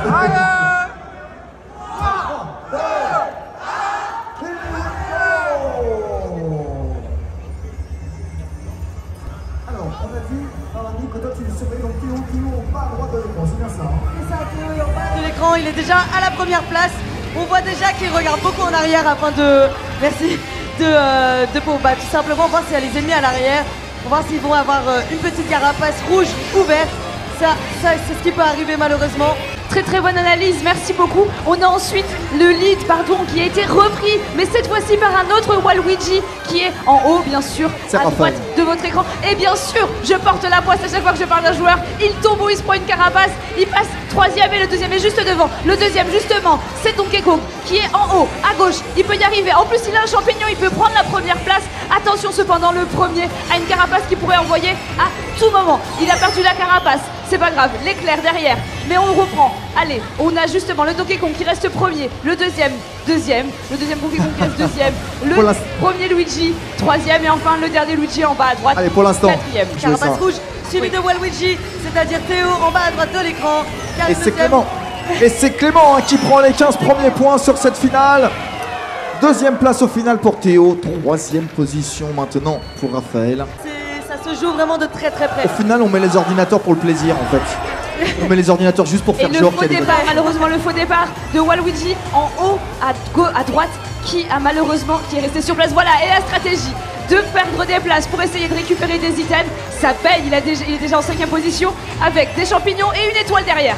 Alors, on a vu par la nuit que toi tu surveilles donc Théo en bas à droite de l'écran, c'est bien ça hein? C'est ça, Théo est en bas de l'écran, il est déjà à la première place. On voit déjà qu'il regarde beaucoup en arrière afin de... Merci. Pour tout simplement voir s'il y a les ennemis à l'arrière, pour voir s'ils vont avoir une petite carapace rouge ouverte. Ça c'est ce qui peut arriver malheureusement. Très très bonne analyse, merci beaucoup. On a ensuite le lead, qui a été repris, mais cette fois-ci par un autre Waluigi qui est en haut, bien sûr, à droite de votre écran. Et bien sûr, je porte la poisse à chaque fois que je parle d'un joueur. Il tombe ou il se prend une carapace, il passe troisième et le deuxième est juste devant. Le deuxième, justement, c'est Donkey Kong qui est en haut, à gauche. Il peut y arriver. En plus, il a un champignon, il peut prendre la première place. Attention cependant, le premier a une carapace qui pourrait envoyer à tout moment. Il a perdu la carapace. C'est pas grave, l'éclair derrière, mais on reprend. Allez, on a justement le Donkey Kong qui reste premier, le deuxième le deuxième Donkey Kong qui reste deuxième, le premier Luigi, troisième et enfin le dernier Luigi en bas à droite. Allez, pour l'instant, quatrième, carapace rouge, suivi de Waluigi, c'est-à-dire Théo en bas à droite de l'écran. Et c'est Clément. Et c'est Clément qui prend les 15 premiers points sur cette finale. Deuxième place au final pour Théo, troisième position maintenant pour Raphaël. Ça se joue vraiment de très très près. Au final, on met les ordinateurs pour le plaisir en fait. On met les ordinateurs juste pour faire genre qu'il y a des malheureusement le faux départ de Waluigi en haut à droite qui est resté sur place. Voilà, et la stratégie de perdre des places pour essayer de récupérer des items, ça paye. Il est déjà en 5e position avec des champignons et une étoile derrière.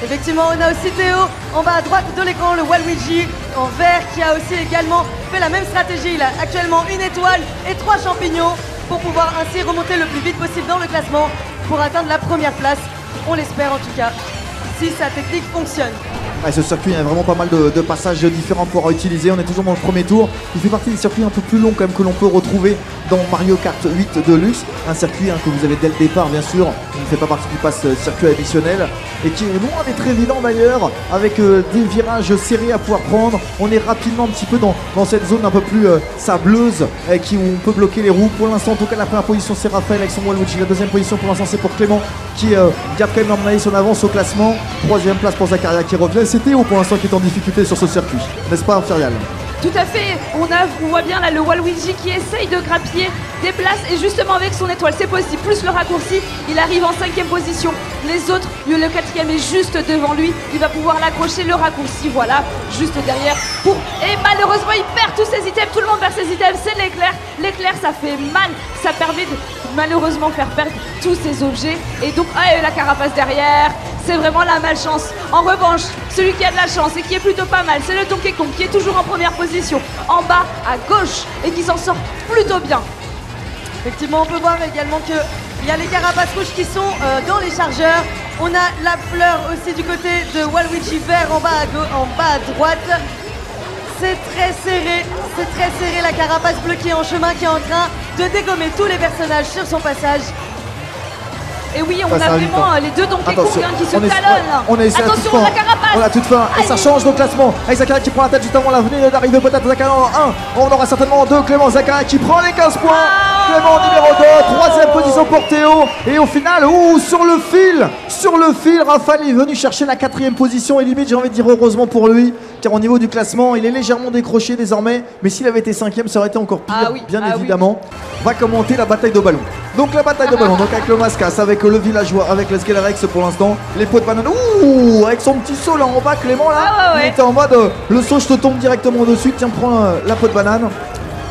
Effectivement, on a aussi Théo en bas à droite de l'écran, le Waluigi en vert qui a aussi également fait la même stratégie. Il a actuellement une étoile et 3 champignons pour pouvoir ainsi remonter le plus vite possible dans le classement pour atteindre la première place. On l'espère en tout cas, si sa technique fonctionne. Ouais, ce circuit, il y a vraiment pas mal de passages différents pour utiliser. On est toujours dans le premier tour. Il fait partie des circuits un peu plus longs quand même que l'on peut retrouver dans Mario Kart 8 Deluxe. Un circuit que vous avez dès le départ, bien sûr. Il ne fait pas partie du pass circuit additionnel. Et qui est loin d'être évident d'ailleurs, avec des virages serrés à pouvoir prendre. On est rapidement un petit peu dans cette zone un peu plus sableuse, où on peut bloquer les roues. Pour l'instant, en tout cas, la première position, c'est Raphaël avec son Waluigi. La deuxième position, pour l'instant, c'est pour Clément, qui garde quand même normalement son avance au classement. Troisième place pour Zakaria qui revient. C'est Théo pour l'instant qui est en difficulté sur ce circuit, n'est-ce pas Ferial? Tout à fait, on voit bien là le Waluigi qui essaye de grappiller des places et justement avec son étoile c'est possible, plus le raccourci, il arrive en 5e position. Les autres, le 4e est juste devant lui, il va pouvoir l'accrocher, le raccourci, voilà, juste derrière. Et malheureusement il perd tous ses items, tout le monde perd ses items, c'est l'éclair. L'éclair ça fait mal, ça permet de malheureusement faire perdre tous ses objets. Et donc, la carapace derrière, c'est vraiment la malchance. En revanche, celui qui a de la chance et qui est plutôt pas mal, c'est le Donkey Kong qui est toujours en première position, en bas à gauche et qui s'en sort plutôt bien. Effectivement, on peut voir également qu'il y a les carapaces rouges qui sont dans les chargeurs. On a la fleur aussi du côté de Waluigi vert en bas à droite. C'est très serré la carapace bleue qui est en chemin, qui est en train de dégommer tous les personnages sur son passage. Et oui, on a vraiment les deux Donkey Kong qui se talonnent. Attention, la carapace. On a toute fin et ça change le classement. Avec Zakaria qui prend la tête juste avant la venue d'arriver peut-être Zakaria en 1. On aura certainement 2. Clément Zakaria qui prend les 15 points. Clément numéro 2, 3e position pour Théo. Et au final, sur le fil, Raphaël est venu chercher la 4e position. Et limite, j'ai envie de dire heureusement pour lui, car au niveau du classement, il est légèrement décroché désormais. Mais s'il avait été 5e, ça aurait été encore pire, bien évidemment. Va commenter la bataille de ballon. Donc la bataille de ballon, donc avec le Mascas, avec le villageois, avec le Skelerex pour l'instant, les pots de banane. Ouh, avec son petit saut là en bas, Clément là, il était en mode le saut, je te tombe directement dessus. Tiens, prends la peau de banane.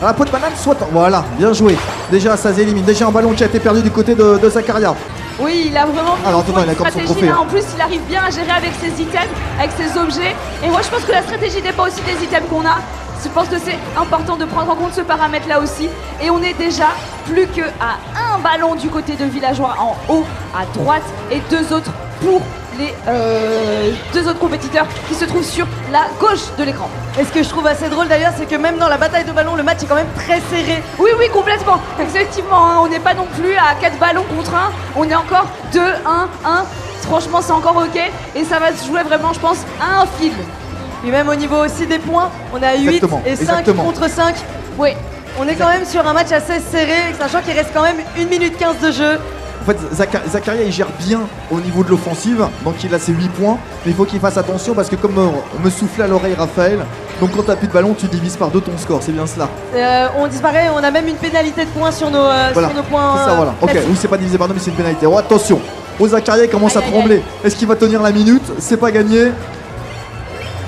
La peau de banane, soit. Voilà, bien joué. Déjà, ça s'élimine. Déjà un ballon qui a été perdu du côté de Zakaria. Oui, il a vraiment une stratégie là. En plus, il arrive bien à gérer avec ses items, avec ses objets. Et moi, je pense que la stratégie dépend aussi des items qu'on a. Je pense que c'est important de prendre en compte ce paramètre-là aussi. Et on est déjà plus qu'à un ballon du côté de Villageois en haut à droite et 2 autres pour les 2 autres compétiteurs qui se trouvent sur la gauche de l'écran. Et ce que je trouve assez drôle d'ailleurs, c'est que même dans la bataille de ballon, le match est quand même très serré. Oui, complètement. Effectivement, hein, on n'est pas non plus à 4 ballons contre 1. On est encore 2, 1, 1. Franchement, c'est encore ok. Et ça va se jouer vraiment, je pense, à un fil. Et même au niveau aussi des points, on a 8 et 5 contre 5. Oui. On est quand même sur un match assez serré, sachant qu'il reste quand même 1 minute 15 de jeu. En fait, Zakaria il gère bien au niveau de l'offensive, donc il a ses 8 points, mais il faut qu'il fasse attention parce que comme me soufflait à l'oreille Raphaël, donc quand t'as plus de ballon, tu divises par 2 ton score, c'est bien cela. On disparaît, on a même une pénalité de points sur nos, voilà. sur nos points. C'est ça, voilà. Ok, oui, c'est pas divisé par 2, mais c'est une pénalité. Oh, attention, Zakaria commence à trembler. Est-ce qu'il va tenir la minute? C'est pas gagné.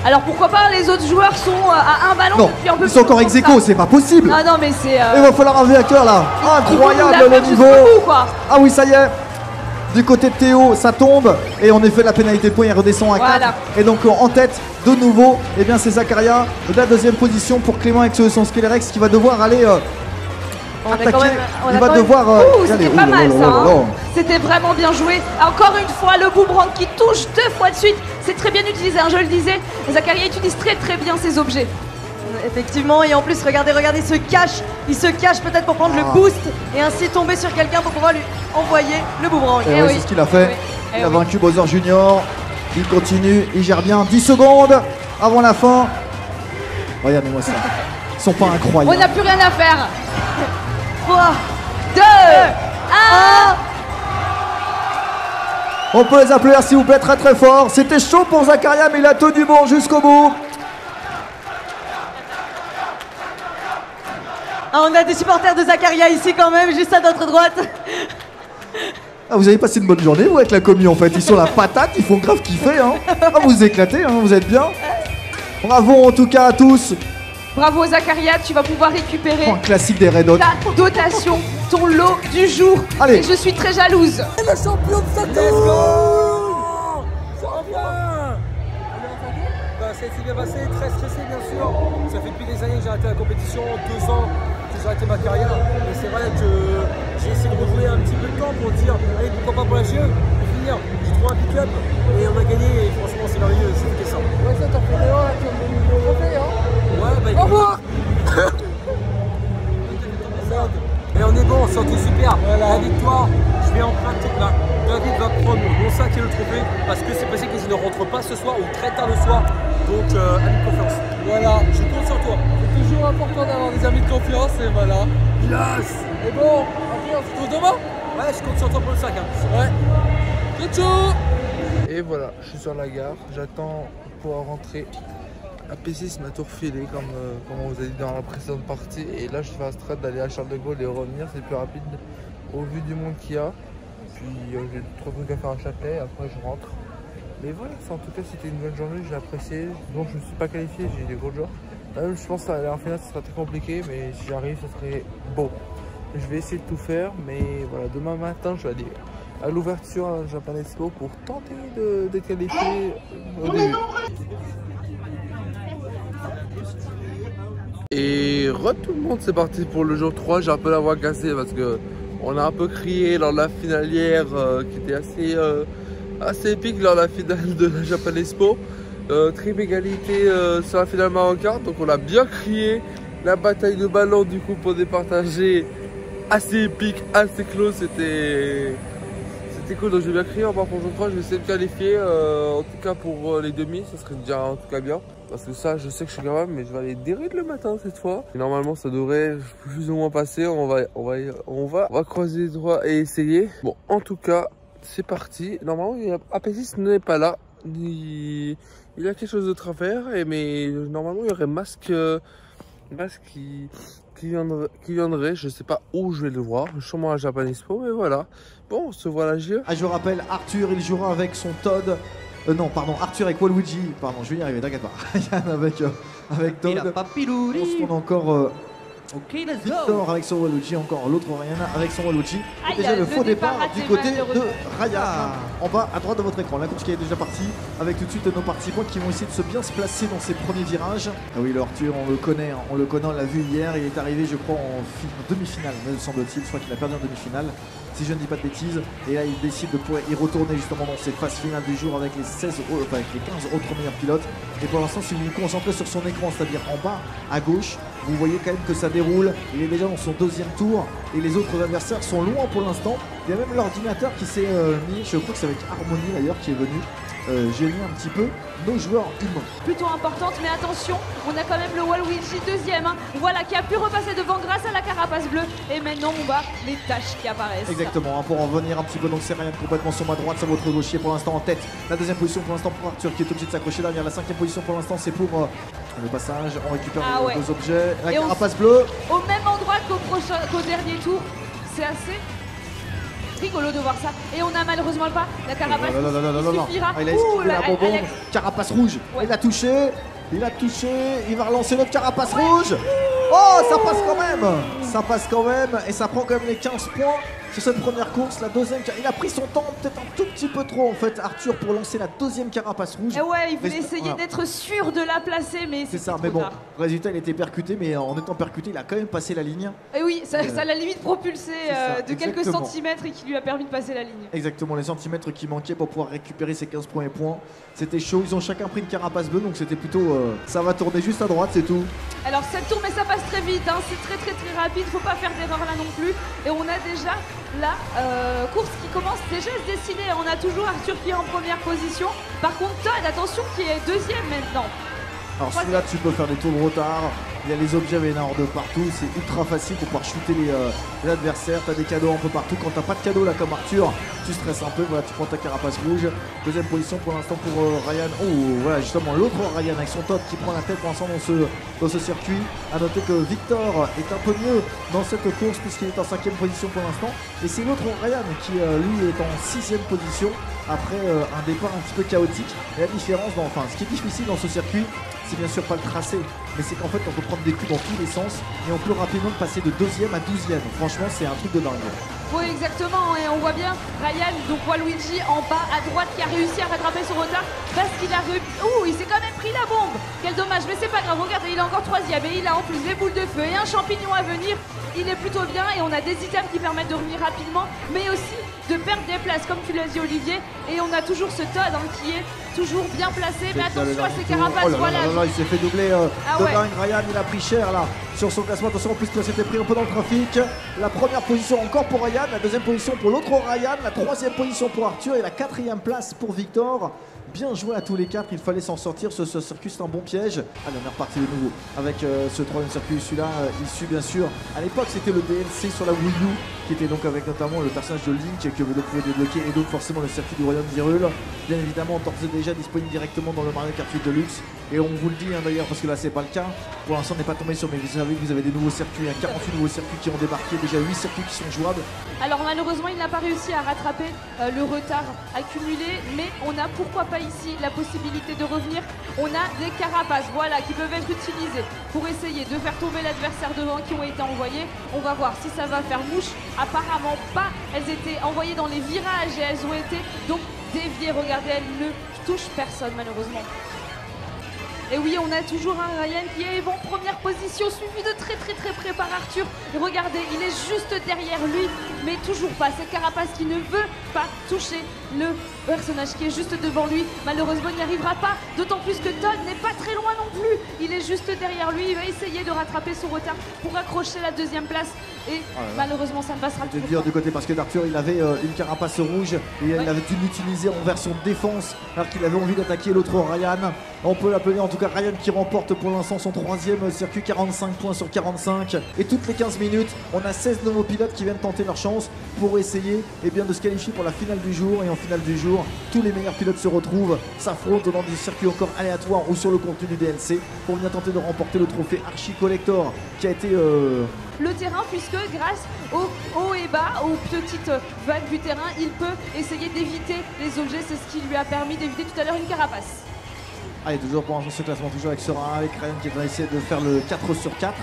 Alors pourquoi pas, les autres joueurs sont à un ballon non, depuis un peu ils sont encore ex aequo, c'est pas possible. Non, non, mais c'est... Il va falloir un réacteur là. Incroyable le niveau. Ah oui, ça y est. Du côté de Théo, ça tombe. Et en effet, la pénalité de points, il redescend à 4. Et donc en tête, de nouveau, eh bien c'est Zakaria. De la deuxième position pour Clément avec son Skelerex qui va devoir aller... attaquer. Il va devoir... C'était pas mal ça, hein. C'était vraiment bien joué. Encore une fois, le boomerang qui touche 2 fois de suite. C'est très bien utilisé, hein, je le disais. Zakaria utilise très très bien ses objets. Effectivement, et en plus, regardez, il se cache peut-être pour prendre le boost et ainsi tomber sur quelqu'un pour pouvoir lui envoyer le boomerang. Et oui, c'est ce qu'il a fait. Il a vaincu Bowser Junior. Il continue, il gère bien. 10 secondes avant la fin. Regardez-moi ça. Ils sont pas incroyables. On n'a plus rien à faire. 3, 2, 1. On peut les applaudir s'il vous plaît très très fort. C'était chaud pour Zakaria, mais il a tenu bon jusqu'au bout. Ah, on a des supporters de Zakaria ici quand même, juste à notre droite. Ah, vous avez passé une bonne journée vous avec la commu en fait. Ils sont la patate, ils font grave kiffer. Hein. Ah, vous éclatez, hein, vous êtes bien. Bravo en tout cas à tous. Bravo Zakaria, tu vas pouvoir récupérer un classique des Red Hot. ta dotation, ton lot du jour. Allez. Et je suis très jalouse. Et le champion de Sato. Let's go. Champion. Bah, ça s'est bien passé, très stressé bien sûr. Ça fait depuis des années que j'ai arrêté la compétition, 2 ans que j'ai arrêté ma carrière. Et c'est vrai que j'ai essayé de rejouer un petit peu de temps pour dire, allez pourquoi pas pour la GE, pour finir. J'ai trouvé un pick-up et on a gagné et franchement c'est merveilleux, c'était ça. Ouais ça t'as fait des là, tu as gagné le trophée hein. Ouais bah au revoir. Et on est bon, on sent tout super. Voilà. La victoire, je vais emprunter là. David va prendre mon sac et le trophée parce que c'est possible qu'ils ne rentrent pas ce soir ou très tard le soir. Donc amis de confiance. Voilà, je compte sur toi. C'est toujours important d'avoir des amis de confiance et voilà. Yes. Et bon, après on se retrouve demain. Ouais, je compte sur toi pour le sac. Hein. Ouais. Ciao. Et voilà, je suis sur la gare, j'attends pour pouvoir rentrer. AP6 m'a tout refilé comme on vous a dit dans la précédente partie. Et là je fais un strat d'aller à Charles de Gaulle et revenir, c'est plus rapide au vu du monde qu'il y a. Puis j'ai 3 trucs à faire à Châtelet, après je rentre. Mais voilà, en tout cas c'était une bonne journée, j'ai apprécié. Donc je ne me suis pas qualifié, j'ai eu des gros joueurs. Je pense qu'en finale ce sera très compliqué, mais si j'arrive ce serait beau. Je vais essayer de tout faire, mais voilà, demain matin je vais aller à l'ouverture à Japan Expo pour tenter de qualifier au début. Et tout le monde, c'est parti pour le jour 3, j'ai un peu la voix cassée parce que on a un peu crié lors de la finale hier qui était assez épique lors de la finale de la Japan Expo. Triple égalité sur la finale marocaine, donc on a bien crié. La bataille de ballon du coup pour départager, assez épique, assez close, c'était cool. Donc j'ai bien crié, en bas pour le jour 3, je vais essayer de qualifier, en tout cas pour les demi, ça serait déjà en tout cas bien. Parce que ça, je sais que je suis capable, mais je vais aller dérid le matin cette fois. Et normalement, ça devrait plus ou moins passer. On va croiser les doigts et essayer. Bon, en tout cas, c'est parti. Normalement, AP6 n'est pas là. Il y a quelque chose d'autre à faire. Mais normalement, il y aurait Masque qui viendrait. Je sais pas où je vais le voir. Sûrement à Japan Expo, mais voilà. Bon, on se voit là, JE. Ah, je rappelle, Arthur, il jouera avec son Todd. Non, pardon, Arthur avec Waluigi. Pardon, je vais y arriver, t'inquiète pas. Yann avec Todd. On se tourne encore Victor avec son Waluigi, encore l'autre Ryan avec son Waluigi. Et déjà le faux départ du côté de Raya. En bas à droite de votre écran, la course qui est déjà partie avec tout de suite nos participants qui vont essayer de bien se placer dans ces premiers virages. Ah oui, le Arthur, on le connaît, on l'a vu hier. Il est arrivé, je crois, en demi-finale, me semble-t-il. Je crois qu'il a perdu en demi-finale, si je ne dis pas de bêtises. Et là, il décide de pouvoir y retourner justement dans ces phases finales du jour avec les 15 autres meilleurs pilotes. Et pour l'instant, si vous vous concentrez sur son écran, c'est-à-dire en bas à gauche, vous voyez quand même que ça déroule. Il est déjà dans son deuxième tour et les autres adversaires sont loin pour l'instant. Il y a même l'ordinateur qui s'est mis, je crois que c'est avec Harmony d'ailleurs qui est venu. gêner un petit peu nos joueurs humains. Plutôt importante, mais attention, on a quand même le Waluigi deuxième, hein, voilà, qui a pu repasser devant grâce à la carapace bleue. Et maintenant, on va les tâches qui apparaissent. Exactement, hein, pour en revenir un petit peu, donc c'est Ryan complètement sur ma droite, ça votre gaucher pour l'instant en tête. La deuxième position pour l'instant pour Arthur qui est obligé de s'accrocher derrière. La cinquième position pour l'instant c'est pour le passage. On récupère les deux objets. La carapace bleue. Au même endroit qu'au dernier tour, c'est assez rigolo de voir ça. Et on a malheureusement pas la carapace qui suffira. Il a esquivé la bonbonne. Carapace rouge. Ouais. Il a touché. Il va relancer notre carapace rouge. Oh, ça passe quand même. Ça passe quand même. Et ça prend quand même les 15 points sur cette première course. La deuxième, il a pris son temps, peut-être un tout petit peu trop en fait, Arthur, pour lancer la deuxième carapace rouge. Et ouais, il voulait essayer d'être sûr de la placer, mais c'est ça. Mais bon, résultat, il était percuté, mais en étant percuté, il a quand même passé la ligne. Et oui, ça l'a limite propulsé de quelques centimètres et qui lui a permis de passer la ligne. Exactement, les centimètres qui manquaient pour pouvoir récupérer ses 15 premiers points. C'était chaud, ils ont chacun pris une carapace bleue, donc c'était plutôt... ça va tourner juste à droite, c'est tout. Alors ça tourne, mais ça passe très vite, hein. C'est très rapide, faut pas faire d'erreur là non plus. Et on a déjà la course qui commence déjà à se dessiner. On a toujours Arthur qui est en première position. Par contre Todd, attention, qui est deuxième maintenant. Alors celui-là, tu peux faire des tours de retard. Il y a les objets vénards de partout. C'est ultra facile pour pouvoir shooter les adversaires. Tu as des cadeaux un peu partout. Quand t'as pas de cadeau là comme Arthur, tu stresses un peu. Voilà, tu prends ta carapace rouge. Deuxième position pour l'instant pour Ryan. Oh, voilà, justement l'autre Ryan avec son top qui prend la tête pour l'instant dans ce circuit. À noter que Victor est un peu mieux dans cette course puisqu'il est en 5e position pour l'instant. Et c'est l'autre Ryan qui lui est en 6e position après un départ un petit peu chaotique. Et la différence, ce qui est difficile dans ce circuit, c'est bien sûr pas le tracé, mais c'est qu'en fait on peut prendre des coups dans tous les sens et on peut rapidement passer de 2e à 12e. Franchement, c'est un truc de dingue. Oui, exactement, et on voit bien Ryan, donc Waluigi en bas à droite, qui a réussi à rattraper son retard parce qu'il a il s'est quand même pris la bombe. Quel dommage, mais c'est pas grave, regardez, il est encore 3e et il a en plus des boules de feu et un champignon à venir. Il est plutôt bien et on a des items qui permettent de revenir rapidement, mais aussi de perdre des places, comme tu l'as dit Olivier. Et on a toujours ce Todd qui est toujours bien placé, mais attention à ses carapaces. Voilà. Il s'est fait doubler Ryan, il a pris cher là sur son classement. Attention, en plus toi s'était pris un peu dans le trafic. La première position encore pour Ryan, la deuxième position pour l'autre Ryan, la troisième position pour Arthur et la 4e place pour Victor. Bien joué à tous les quatre, il fallait s'en sortir. Ce circuit, c'est un bon piège. Allez, on est reparti de nouveau avec ce troisième circuit. Celui-là, issu bien sûr. À l'époque, c'était le DLC sur la Wii U, qui était donc avec notamment le personnage de Link que vous pouvez débloquer, et donc forcément le circuit du Royaume d'Hyrule. Bien évidemment, d'ores et déjà disponible directement dans le Mario Kart 8 Deluxe. Et on vous le dit d'ailleurs, parce que là, c'est pas le cas. Pour l'instant, on n'est pas tombé sur, mais vous savez que vous avez des nouveaux circuits, 48 nouveaux circuits qui ont débarqué, déjà 8 circuits qui sont jouables. Alors malheureusement, il n'a pas réussi à rattraper le retard accumulé, mais on a pourquoi pas ici la possibilité de revenir. On a des carapaces, voilà, qui peuvent être utilisées pour essayer de faire tomber l'adversaire devant, qui ont été envoyées. On va voir si ça va faire mouche. Apparemment pas. Elles étaient envoyées dans les virages et elles ont été donc déviées. Regardez, elles ne touchent personne malheureusement. Et oui, on a toujours un Ryan qui est en première position, suivi de très près par Arthur. Et regardez, il est juste derrière lui, mais toujours pas. Cette carapace qui ne veut pas toucher le personnage qui est juste devant lui. Malheureusement, il n'y arrivera pas, d'autant plus que Todd n'est pas très loin non plus. Il est juste derrière lui, il va essayer de rattraper son retard pour accrocher la 2e place. Et malheureusement, ça ne passera toujours pas. Dur du côté parce que Arthur, il avait une carapace rouge et il avait dû l'utiliser en version défense alors qu'il avait envie d'attaquer l'autre Ryan. On peut l'appeler en tout cas Ryan qui remporte pour l'instant son 3e circuit, 45 points sur 45. Et toutes les 15 minutes, on a 16 nouveaux pilotes qui viennent tenter leur chance pour essayer de se qualifier pour la finale du jour. Et en finale du jour, tous les meilleurs pilotes se retrouvent, s'affrontent dans des circuits encore aléatoires ou sur le contenu du DLC pour venir tenter de remporter le trophée Archi Collector qui a été... le terrain, puisque grâce au haut et bas, aux petites vagues du terrain, il peut essayer d'éviter les objets. C'est ce qui lui a permis d'éviter tout à l'heure une carapace. Allez, toujours pour ce classement, toujours avec Sora, avec Ryan qui va essayer de faire le 4 sur 4.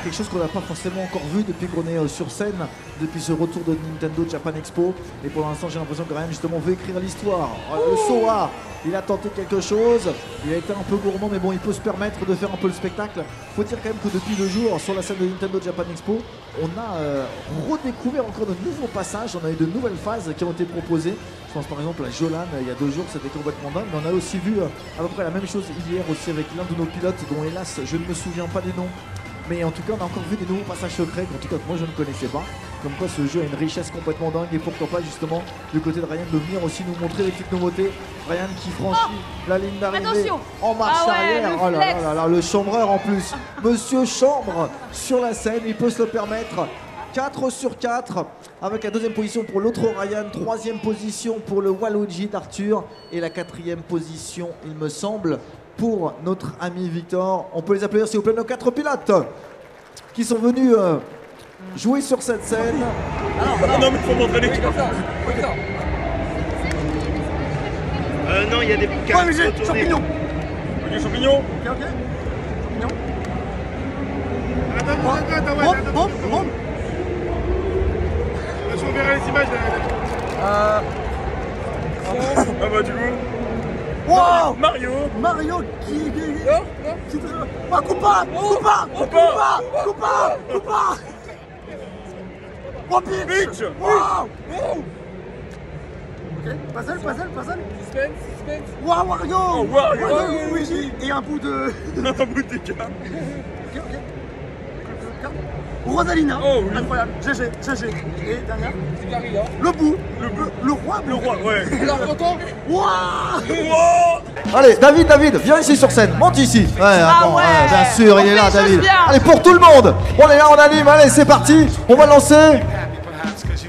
Quelque chose qu'on n'a pas forcément encore vu depuis qu'on est sur scène, depuis ce retour de Nintendo Japan Expo. Et pour l'instant, j'ai l'impression que Ryan justement veut écrire l'histoire. Le Sora, il a tenté quelque chose, il a été un peu gourmand, mais bon, il peut se permettre de faire un peu le spectacle. Faut dire quand même que depuis 2 jours, sur la scène de Nintendo Japan Expo, on a redécouvert encore de nouveaux passages, on a eu de nouvelles phases qui ont été proposées. Je pense par exemple à Jolan, il y a 2 jours, c'était complètement dingue. Mais on a aussi vu à peu près la même chose hier aussi avec l'un de nos pilotes, dont hélas, je ne me souviens pas des noms. Mais en tout cas, on a encore vu des nouveaux passages secrets, qu'en tout cas moi je ne connaissais pas. Comme quoi ce jeu a une richesse complètement dingue et pourquoi pas justement du côté de Ryan de venir aussi nous montrer les petites nouveautés. Ryan qui franchit la ligne d'arrivée Attention. en marche Ah ouais, arrière. le Oh là flex. là là, le chambreur en plus. Monsieur Chambre sur la scène, il peut se le permettre. 4 sur 4 avec la deuxième position pour l'autre Ryan, troisième position pour le Waluigi d'Arthur et la quatrième position, il me semble, pour notre ami Victor. On peut les applaudir s'il vous plaît, nos 4 pilotes qui sont venus jouer sur cette scène. Non mais faut montrer les trucs. Non, il y a des cartes champignons. Des champignons. Ok, ok. Champignons. Bon. Je vous verrai les images. Ah bah du coup. Wow, Mario qui ah, Koopa Oh Peach. Wow. Ok, puzzle. Suspense. Wow, Wario. Luigi et un bout de... un bout de carte. Ok. Rosalina, incroyable, GG. Et dernière, le bout, le roi, ouais. Alors, content. Wow. Allez, David, viens ici sur scène, monte ici. Ouais, attends, ouais. bien sûr, il est là, fait les David. choses bien. Allez, pour tout le monde, on est là, on anime, allez, c'est parti, on va lancer.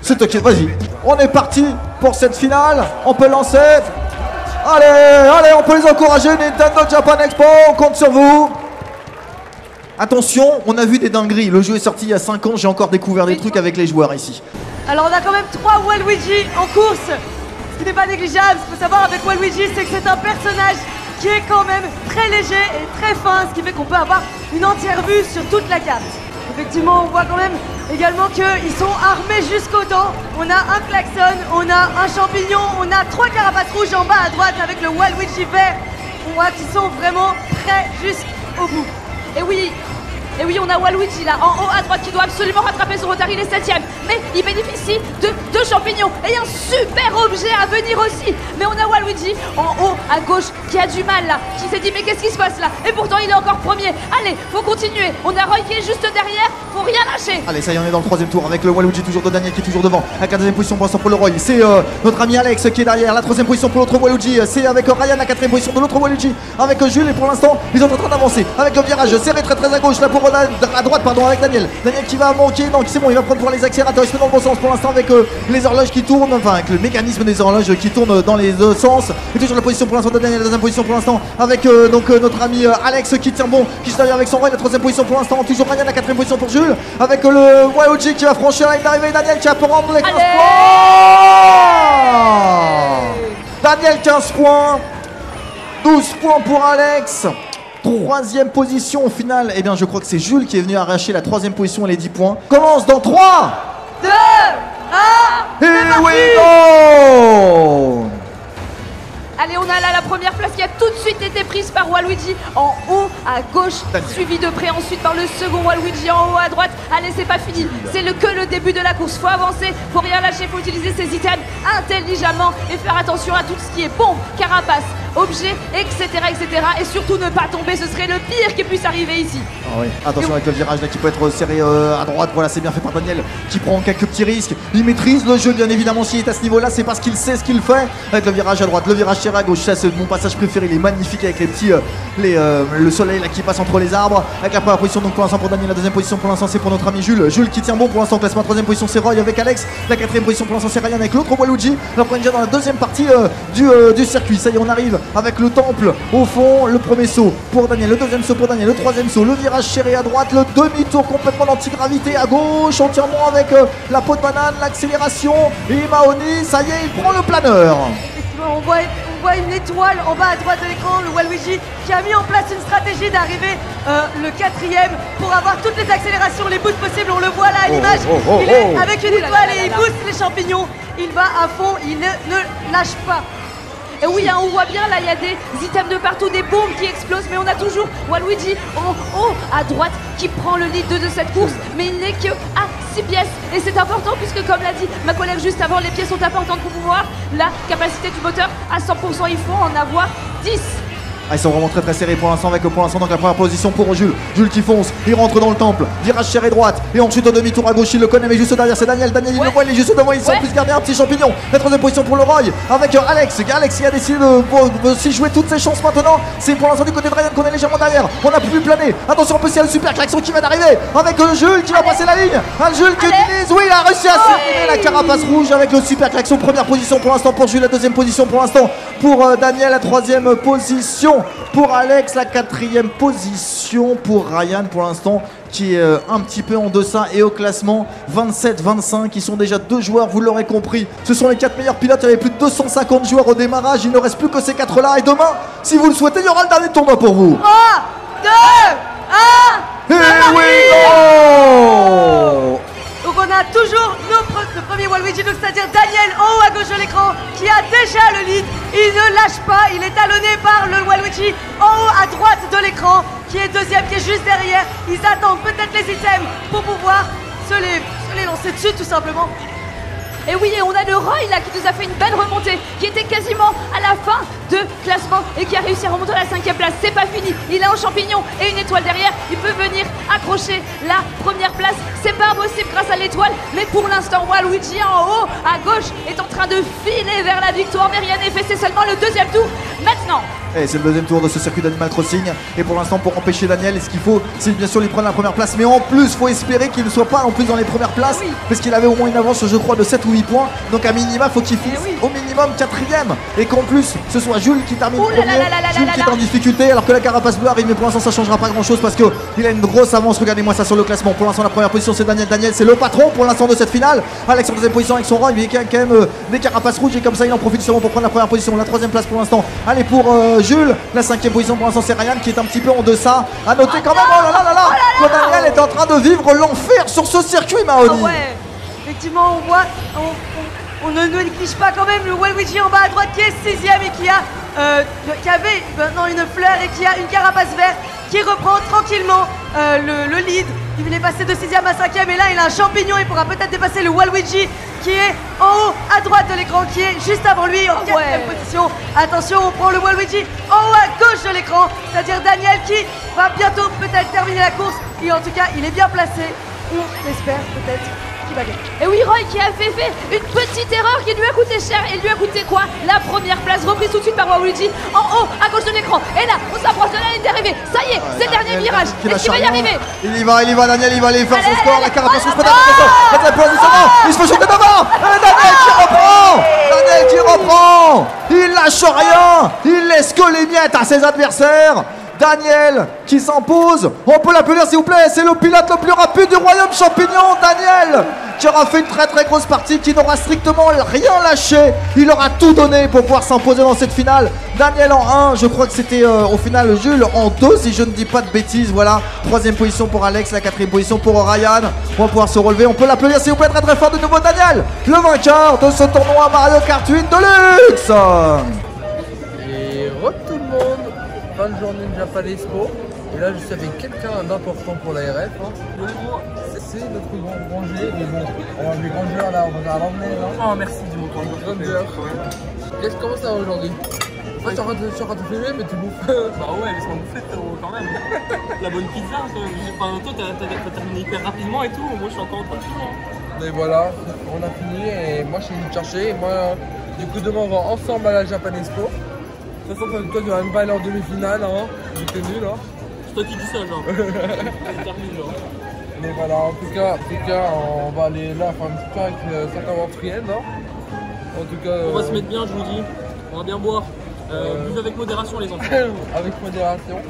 C'est ok, vas-y. On est parti pour cette finale, on peut lancer. Allez, on peut les encourager, Nintendo Japan Expo, on compte sur vous. Attention, on a vu des dingueries, le jeu est sorti il y a 5 ans, j'ai encore découvert des trucs avec les joueurs ici. Alors on a quand même 3 Waluigi en course, ce qui n'est pas négligeable. Ce qu'il faut savoir avec Waluigi, c'est que c'est un personnage qui est quand même très léger et très fin, ce qui fait qu'on peut avoir une entière vue sur toute la carte. Effectivement, on voit quand même également qu'ils sont armés jusqu'aux dents. On a un klaxon, on a un champignon, on a 3 carapaces rouges en bas à droite avec le Waluigi vert. On voit qu'ils sont vraiment prêts jusqu'au bout. Et oui, on a Waluigi là, en haut à droite, qui doit absolument rattraper son retard, il est 7ème. Mais il bénéficie de 2 champignons et un super objet à venir aussi. Mais on a Waluigi en haut à gauche qui a du mal là, qui s'est dit mais qu'est-ce qui se passe là? Et pourtant il est encore premier. Allez, faut continuer. On a Roy qui est juste derrière, faut rien lâcher. Allez, ça y est, on est dans le 3ème tour avec le Waluigi toujours de Daniel qui est toujours devant. Avec la 2ème position pour l'instant pour le Roy. C'est notre ami Alex qui est derrière. La 3ème position pour l'autre Waluigi. C'est avec Ryan, la 4ème position de l'autre Waluigi. Avec Jules et pour l'instant, ils sont en train d'avancer. Avec le virage serré très à gauche là pour à droite pardon avec Daniel qui va manquer, donc c'est bon, il va prendre pour les accélérateurs, il se met dans le bon sens pour l'instant avec les horloges qui tournent, enfin avec le mécanisme des horloges qui tournent dans les deux sens. Et toujours la position pour l'instant de Daniel, la 2ème position pour l'instant avec notre ami Alex qui tient bon, qui se derrière avec son Roy, la 3ème position pour l'instant, toujours Ryan, la 4ème position pour Jules, avec le Waluigi qui va franchir la ligne d'arrivée, Daniel qui va prendre les 15 points. Daniel 15 points, 12 points pour Alex. 3ème position au final, eh bien je crois que c'est Jules qui est venu arracher la 3ème position et les 10 points. Commence dans 3, 2, 1, here we go. Allez, on a là la première place qui a tout de suite été prise par Waluigi en haut à gauche, suivi de près ensuite par le second Waluigi en haut à droite. Allez, c'est pas fini, c'est que le début de la course. Faut avancer, faut rien lâcher, faut utiliser ses items intelligemment et faire attention à tout ce qui est bombe, carapace, objets, etc. Et surtout ne pas tomber, ce serait le pire qui puisse arriver ici. Ah oui. Attention avec le virage là qui peut être serré à droite, voilà c'est bien fait par Daniel qui prend quelques petits risques, il maîtrise le jeu bien évidemment s'il est à ce niveau là, c'est parce qu'il sait ce qu'il fait. Avec le virage à droite, le virage serré à gauche, ça c'est mon passage préféré, il est magnifique avec les petits, le soleil là qui passe entre les arbres. Avec la première position donc pour l'instant pour Daniel, la 2ème position pour l'instant c'est pour notre ami Jules qui tient bon pour l'instant, classement 3ème position c'est Roy avec Alex, la 4ème position pour l'instant c'est Ryan avec l'autre Waluigi. Là on est déjà dans la 2ème partie du circuit, ça y est on arrive avec le temple au fond, le premier saut pour Daniel, le 2ème saut pour Daniel, le 3ème saut, le virage serré à droite, le demi-tour complètement d'antigravité à gauche, on tient bon avec la peau de banane, l'accélération et Mahoney, ça y est il prend le planeur. Effectivement, on voit une étoile en bas à droite de l'écran, le Waluigi qui a mis en place une stratégie d'arriver le 4ème pour avoir toutes les accélérations, les boosts possibles. On le voit là à l'image, il est avec une étoile et il booste les champignons, il va à fond, il ne lâche pas. Et oui, hein, on voit bien là, il y a des items de partout, des bombes qui explosent, mais on a toujours Waluigi en haut à droite qui prend le lead de cette course, mais il n'est que à 6 pièces. Et c'est important puisque, comme l'a dit ma collègue juste avant, les pièces sont importantes pour pouvoir la capacité du moteur à 100%. Il faut en avoir 10. Ah, ils sont vraiment très serrés pour l'instant avec donc la première position pour Jules. Jules qui fonce, il rentre dans le temple, virage serré droite et ensuite au demi-tour à gauche, il le connaît mais juste derrière c'est Daniel. Daniel il le voit, il est juste devant, il s'en plus garder un petit champignon. La troisième position pour le Roy avec Alex. Alex qui a décidé de s'y jouer toutes ses chances maintenant. C'est pour l'instant du côté de Ryan qu'on est légèrement derrière. On a pu planer. Attention, en plus il y a le super klaxon qui va d'arriver avec Jules qui va passer la ligne. Jules qui utilise, oui il a réussi à supprimer la carapace rouge avec le super klaxon. Première position pour l'instant pour Jules, la deuxième position pour l'instant pour Daniel, la troisième position pour Alex, la quatrième position pour Ryan pour l'instant qui est un petit peu en deçà et au classement 27-25, ils sont déjà 2 joueurs, vous l'aurez compris, ce sont les 4 meilleurs pilotes, il y avait plus de 250 joueurs au démarrage, il ne reste plus que ces 4 là et demain, si vous le souhaitez, il y aura le dernier tournoi pour vous. 3, 2, 1, Here we go. Donc on a toujours le premier Waluigi, donc c'est-à-dire Daniel en haut à gauche de l'écran qui a déjà le lead. Il ne lâche pas, il est talonné par le Waluigi en haut à droite de l'écran qui est deuxième, qui est juste derrière. Ils attendent peut-être les items pour pouvoir se les lancer dessus tout simplement. Et oui, et on a le Roy là qui nous a fait une belle remontée, qui était quasiment à la fin de classement et qui a réussi à remonter à la 5e place. C'est pas fini, il a un champignon et une étoile derrière, il peut venir accrocher la première place. C'est pas impossible grâce à l'étoile, mais pour l'instant Waluigi en haut à gauche est en train de filer vers la victoire, mais rien n'est fait, c'est seulement le deuxième tour maintenant. Et c'est le deuxième tour de ce circuit d'Animal Crossing. Et pour l'instant, pour empêcher Daniel, ce qu'il faut, c'est bien sûr lui prendre la première place. Mais en plus, il faut espérer qu'il ne soit pas en plus dans les premières places. Oui. Parce qu'il avait au moins une avance, je crois, de 7 ou 8 points. Donc à minima, il faut qu'il finisse au minimum 4ème. Et qu'en plus, ce soit Jules qui termine Ouh là premier. là là là Jules là qui là est en difficulté, alors que la carapace bleue arrive. Mais pour l'instant, ça ne changera pas grand-chose parce qu'il a une grosse avance. Regardez-moi ça sur le classement. Pour l'instant, la première position, c'est Daniel. Daniel, c'est le patron pour l'instant de cette finale. Alex en deuxième position avec son Roy. Il y a quand même des carapaces rouges. Et comme ça, il en profite seulement pour prendre la première position. La troisième place pour l'instant. Allez, pour Jules. La 5e position pour l'instant c'est Ryan qui est un petit peu en deçà. À noter quand même, oh là là là là, que Daniel est en train de vivre l'enfer sur ce circuit, Mahoni. Ah ouais, effectivement on voit, on ne néglige pas quand même le Waluigi en bas à droite qui est 6ème et qui avait maintenant une fleur et qui a une carapace verte qui reprend tranquillement le lead. Il est passé de 6ème à 5ème et là il a un champignon, il pourra peut-être dépasser le Waluigi qui est en haut à droite de l'écran, qui est juste avant lui en 4ème position. Attention, on prend le Waluigi en haut à gauche de l'écran, c'est-à-dire Daniel qui va bientôt peut-être terminer la course. Et en tout cas, il est bien placé. On espère peut-être qu'il va gagner. Et oui, Roy qui avait fait une petite erreur qui lui a coûté cher. Et lui a coûté quoi? La première place, reprise tout de suite par Waluigi en haut à gauche de l'écran. Et là, on s'approche de la ligne d'arrivée. Ça y est, c'est le dernier virage. Est-ce qu'il va y arriver? Il y va, Daniel, il va aller faire son score. La carapace rouge peut-être il se fait shooter devant. Daniel qui reprend. Il lâche rien. Il laisse que les miettes à ses adversaires. Daniel qui s'impose, on peut l'applaudir s'il vous plaît, c'est le pilote le plus rapide du royaume champignon, Daniel, qui aura fait une très grosse partie, qui n'aura strictement rien lâché, il aura tout donné pour pouvoir s'imposer dans cette finale. Daniel en 1, je crois que c'était au final Jules en 2 si je ne dis pas de bêtises, voilà, 3ème position pour Alex, la 4ème position pour Ryan, on va pouvoir se relever, on peut l'applaudir s'il vous plaît très fort de nouveau Daniel, le vainqueur de ce tournoi Mario Kart 8 de luxe. Et tout le monde. Fin de journée de Japan Expo. Et là, je suis avec quelqu'un d'important pour l'ARF. C'est notre grand rangé. Mais bon, on va les rangeurs là, on va l'emmener là. Oh, merci du mot ranger. Qu'est-ce que comment ça va aujourd'hui? Je suis en train de filmer, mais tu bouffes. Bah ouais, laisse-moi bouffer quand même. La bonne pizza, enfin, toi t'as terminé hyper rapidement et tout. Moi, je suis encore en train de finir. Et voilà, on a fini et moi je suis venu te chercher. Et moi, du coup, demain on va ensemble à la Japan Expo. De toute façon, toi tu vas même pas aller en demi-finale, hein. J'étais nul, hein. C'est toi qui dis ça, genre. Termine, genre. Mais voilà, en tout cas, on va aller là faire un petit peu avec 50 friennes, hein. En tout cas. On va se mettre bien, je vous dis. On va bien boire. Buvez avec modération, les enfants. Avec modération.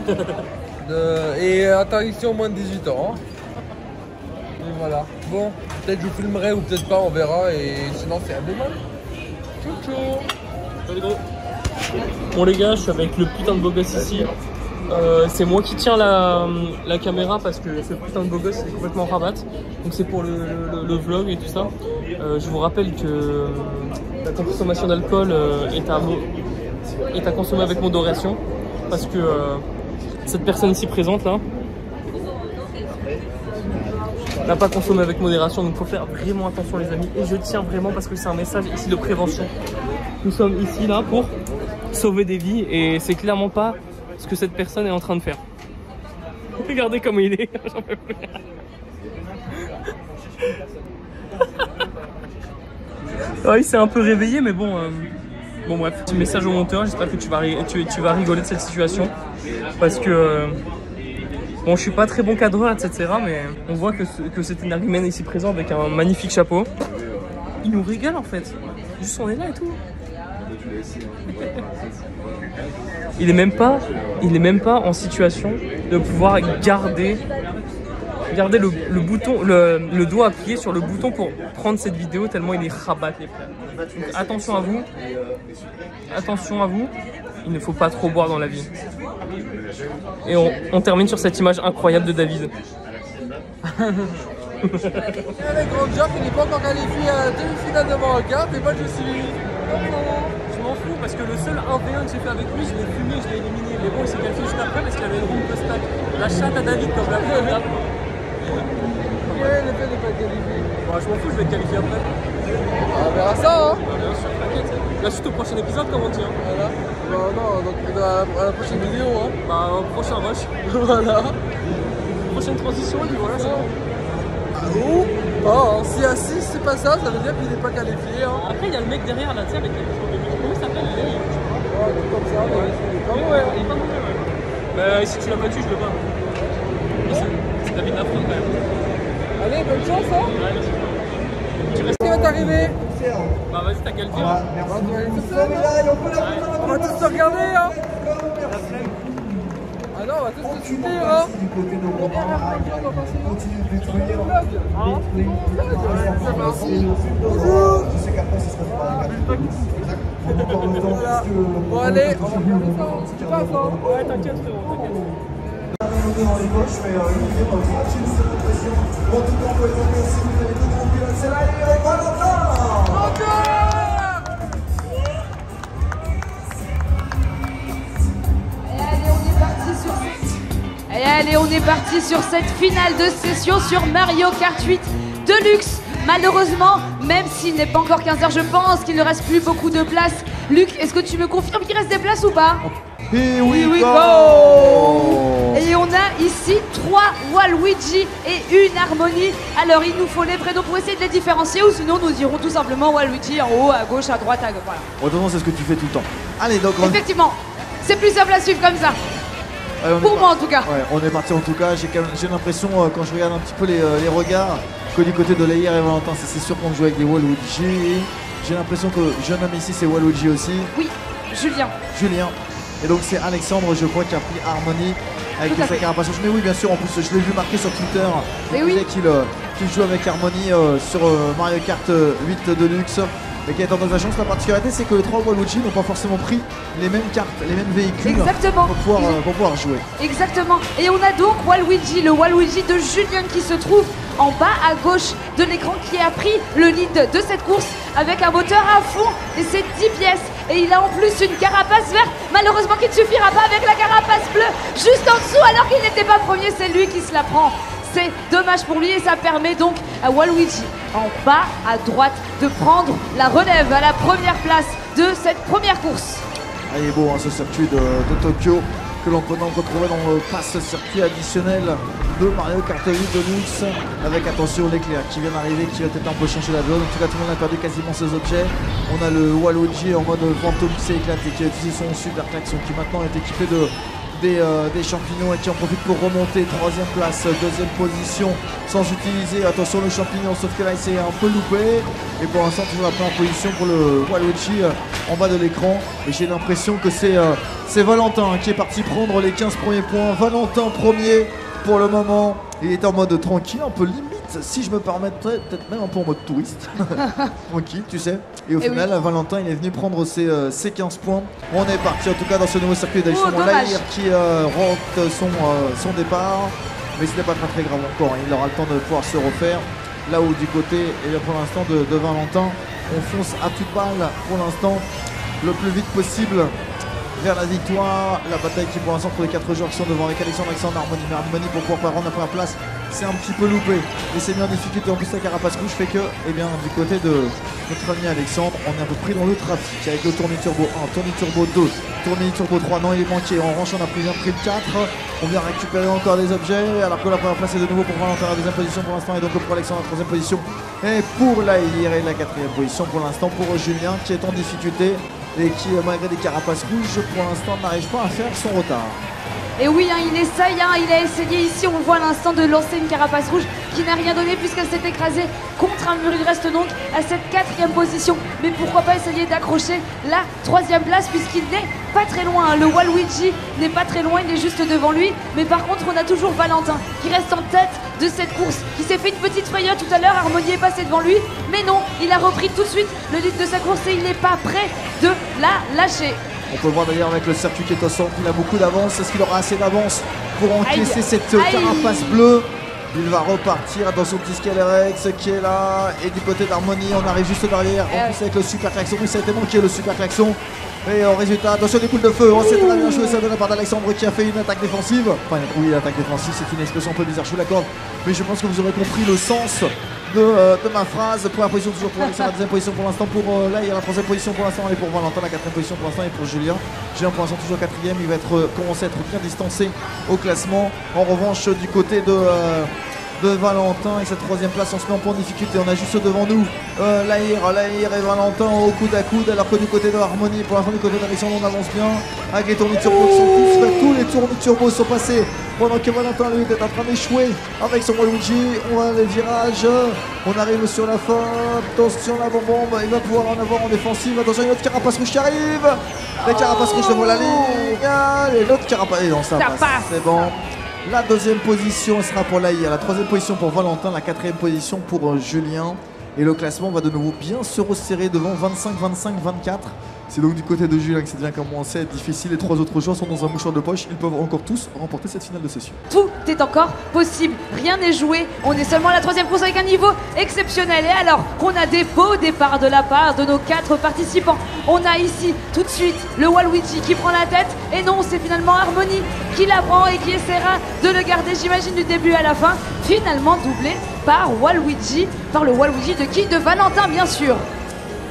Et interdiction au moins de 18 ans, hein. Et voilà. Bon, peut-être je vous filmerai ou peut-être pas, on verra. Et sinon, c'est à demain. Ciao, ciao. Salut, gros. Bon les gars, je suis avec le putain de beau gosse ici. C'est moi qui tiens la caméra parce que ce putain de beau gosse est complètement rabat. Donc c'est pour le vlog et tout ça. Je vous rappelle que la consommation d'alcool est à consommer avec modération. Parce que cette personne ici présente là n'a pas consommé avec modération. Donc il faut faire vraiment attention les amis. Et je tiens vraiment parce que c'est un message ici de prévention. Nous sommes ici là pour sauver des vies et c'est clairement pas ce que cette personne est en train de faire. Regardez comment il est, j'en peux plus. Ouais, il s'est un peu réveillé, mais bon. Bon bref, petit message au monteur, j'espère que tu vas rigoler de cette situation. Parce que bon, je suis pas très bon cadreur, etc. Mais on voit que cet énergumène ici présent avec un magnifique chapeau. Il nous régale en fait. Juste on est là et tout. Il est même pas en situation de pouvoir garder le bouton, le doigt appuyé sur le bouton pour prendre cette vidéo tellement il est rabat les frères. Donc attention à vous, il ne faut pas trop boire dans la vie. Et on termine sur cette image incroyable de David. Avec Grand Job, il n'est pas encore qualifié à la demi-finale de Mario Kart et moi je suis... Je m'en fous parce que le seul 1v1 que j'ai fait avec lui, je l'ai fumé, je l'ai éliminé. Mais bon, il s'est qualifié juste après parce qu'il y avait une roue post-pack. La chatte à David comme la fait. Ouais, le fait n'est pas qualifié. Bon, je m'en fous, je vais te qualifier après. On verra ça, hein. Bien sûr, t'inquiète. La suite au prochain épisode, comment on dit, hein. Voilà. Bah non, donc à la prochaine vidéo, hein. Bah, au prochain rush. Voilà. Prochaine transition, et puis voilà, c'est bon. Ou pas, si c'est pas ça, ça veut dire qu'il n'est pas qualifié, hein. Après, il y a le mec derrière là, tu sais, avec les comment il s'appelle, Léo. Ouais, tout comme ça, mais il est pas mauvais. Il est pas mauvais, ouais. Mais si tu l'as battu, je le bats. C'est David Lafont quand même. Allez, bonne chance, hein. Ouais, merci. Tu restes. Qu'est-ce qui va t'arriver? Bah, vas-y, t'as qu'à le dire. On va tous se regarder, hein. Ah non, on va tous se soutenir, hein. Bon allez, on va regarder ça, tu passes, hein. Ouais, t'inquiète frérot, t'inquiète. Et allez, on est parti sur cette finale de session sur Mario Kart 8 Deluxe. Malheureusement, même s'il n'est pas encore 15h, je pense qu'il ne reste plus beaucoup de place. Luc, est-ce que tu me confirmes qu'il reste des places ou pas? Here we go. Et on a ici 3 Waluigi et une Harmony. Alors il nous faut les prénoms pour essayer de les différencier, ou sinon nous dirons tout simplement Waluigi en haut, à gauche, à droite, à gauche. Voilà. Autrement, c'est ce que tu fais tout le temps. Allez, donc Effectivement, c'est plus simple à suivre comme ça. Allez, pour moi en tout cas. Ouais, on est parti en tout cas. J'ai l'impression, quand je regarde un petit peu les regards, que du côté de Laïr et Valentin, c'est sûr qu'on joue avec des Waluigi. J'ai l'impression que le jeune homme ici, c'est Waluigi aussi. Oui, Julien. Et donc c'est Alexandre, je crois, qui a pris Harmony avec sa carapace. Mais oui, bien sûr, en plus, je l'ai vu marqué sur Twitter. Et oui. Qu'il joue avec Harmony sur Mario Kart 8 Deluxe. Mais qui est en sa chance, la particularité, c'est que les 3 Waluigi n'ont pas forcément pris les mêmes cartes, les mêmes véhicules. Exactement. Pour pouvoir jouer. Exactement. Et on a donc Waluigi, le Waluigi de Julien qui se trouve en bas à gauche de l'écran, qui a pris le lead de cette course avec un moteur à fond et c'est 10 pièces. Et il a en plus une carapace verte, malheureusement qui ne suffira pas avec la carapace bleue juste en dessous, alors qu'il n'était pas premier, c'est lui qui se la prend. C'est dommage pour lui et ça permet donc à Waluigi en bas à droite de prendre la relève à la première place de cette première course. Ah, il est beau, hein, ce circuit de Tokyo que l'on peut donc retrouver dans le pass circuit additionnel de Mario Kart 8 Deluxe, avec attention l'éclair qui vient d'arriver, qui va peut-être un peu changer la donne. En tout cas, tout le monde a perdu quasiment ses objets. On a le Waluigi en mode fantôme qui s'est éclaté, qui a utilisé son super klaxon, qui maintenant est équipé des champignons et qui en profite pour remonter. 3e place, 2e position sans utiliser, attention le champignon, sauf que là il s'est un peu loupé et pour l'instant toujours la première position pour le Waluigi en bas de l'écran. Et j'ai l'impression que c'est Valentin qui est parti prendre les 15 premiers points. Valentin premier pour le moment, il est en mode tranquille, un peu limite, si je me permettrais, peut-être même un peu en mode touriste. Tranquille, tu sais. Et au final, oui. Valentin, il est venu prendre ses 15 points. On est parti en tout cas dans ce nouveau circuit d'ajustement. Laïr qui rentre son départ. Mais ce n'est pas très grave encore. Il aura le temps de pouvoir se refaire. Là où du côté, et bien pour l'instant, de Valentin, on fonce à toute balle pour l'instant le plus vite possible vers la victoire. La bataille qui pour l'instant pour les 4 joueurs qui sont devant avec Alexandre, Harmony pour pouvoir prendre la première place. c'est un petit peu loupé et c'est mis en difficulté. En plus la carapace rouge fait que, eh bien, du côté de notre ami Alexandre, on est un peu pris dans le trafic avec le tournis turbo 1, tournis turbo 2, tournis turbo 3, non il est manqué. En revanche on a pris un prime 4, on vient récupérer encore des objets alors que la première place est de nouveau pour Valentin, la deuxième position pour l'instant et donc pour Alexandre la troisième position et pour Lahir et la quatrième position pour l'instant pour Julien qui est en difficulté et qui malgré des carapaces rouges pour l'instant n'arrive pas à faire son retard. Et oui, hein, il essaye, hein, il a essayé ici, on le voit à l'instant, de lancer une carapace rouge qui n'a rien donné puisqu'elle s'est écrasée contre un mur. Il reste donc à cette quatrième position. Mais pourquoi pas essayer d'accrocher la troisième place puisqu'il n'est pas très loin. Hein. Le Waluigi n'est pas très loin, il est juste devant lui. Mais par contre, on a toujours Valentin qui reste en tête de cette course, qui s'est fait une petite frayeur tout à l'heure. Harmonie est passé devant lui, mais non, il a repris tout de suite le lead de sa course et il n'est pas prêt de la lâcher. On peut voir d'ailleurs avec le circuit qui est au centre, il a beaucoup d'avance. Est-ce qu'il aura assez d'avance pour encaisser cette carapace bleue? Il va repartir dans son petit Scalerex qui est là. Et du côté d'Harmonie, on arrive juste derrière. En plus avec le super klaxon, oui ça a été manqué le super klaxon. Et au résultat, attention les boules de feu, c'est très bien joué ça de la part d'Alexandre qui a fait une attaque défensive. Enfin oui, l'attaque défensive c'est une expression un peu bizarre, je vous l'accorde. Mais je pense que vous aurez compris le sens de ma phrase. Première position toujours pour Alexandre, la deuxième position pour l'instant pour Lahir, la troisième position pour l'instant elle est pour Valentin, la quatrième position pour l'instant est pour Julien. Julien pour l'instant toujours quatrième, il va commencer à être bien distancé au classement. En revanche du côté de Valentin et cette troisième place on se met un peu en difficulté. On a juste devant nous Lahir et Valentin au coude à coude alors que du côté de Harmonie, pour l'instant du côté d'Alexandre on avance bien avec les tournis turbo qui sont tous faits, tous les tournis turbo sont passés pendant que Valentin lui est en train d'échouer avec son Waluigi. On a les virages, on arrive sur la fin, attention la bombe, il va pouvoir en avoir en défensive, attention une autre carapace rouge qui arrive, la carapace rouge devant la ligne et l'autre carapace, et non ça passe. C'est bon. La deuxième position sera pour Lahir, la troisième position pour Valentin, la quatrième position pour Julien. Et le classement va de nouveau bien se resserrer devant 25, 25, 24. C'est donc du côté de Julien que ça devient, comme on sait, difficile. Les trois autres joueurs sont dans un mouchoir de poche. Ils peuvent encore tous remporter cette finale de session. Tout est encore possible. Rien n'est joué. On est seulement à la troisième course avec un niveau exceptionnel. Et alors qu'on a des beaux départs de la part de nos 4 participants. On a ici tout de suite le Waluigi qui prend la tête. Et non, c'est finalement Harmonie qui la prend et qui essaiera de le garder, j'imagine, du début à la fin. Finalement doublé par Waluigi. Par le Waluigi de qui? De Valentin, bien sûr.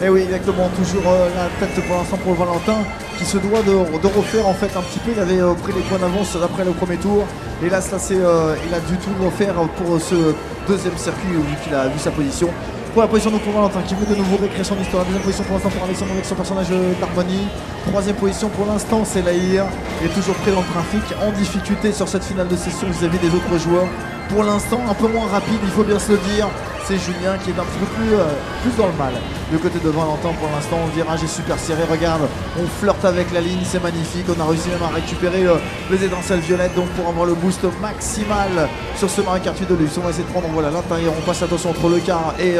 Et oui, exactement, toujours la tête pour l'instant pour Valentin qui se doit de refaire en fait un petit peu. Il avait pris les points d'avance après le premier tour. Et là, il a du tout refaire pour ce deuxième circuit vu qu'il a vu sa position. Pour la position donc pour Valentin qui veut de nouveau réécrire son histoire. La deuxième position pour l'instant pour Alexandre avec son personnage d'Harmonie. Troisième position pour l'instant c'est Lahir. Et toujours près dans le trafic, en difficulté sur cette finale de session vis-à-vis des autres joueurs. Pour l'instant un peu moins rapide, il faut bien se le dire. C'est Julien qui est un petit peu plus dans le mal. Du côté de Valentin pour l'instant, le virage est super serré. Regarde, on flirte avec la ligne, c'est magnifique. On a réussi même à récupérer les étincelles violettes donc pour avoir le boost maximal sur ce Mario Kart 8 Deluxe. On va essayer de prendre l'intérieur. On passe attention entre le car et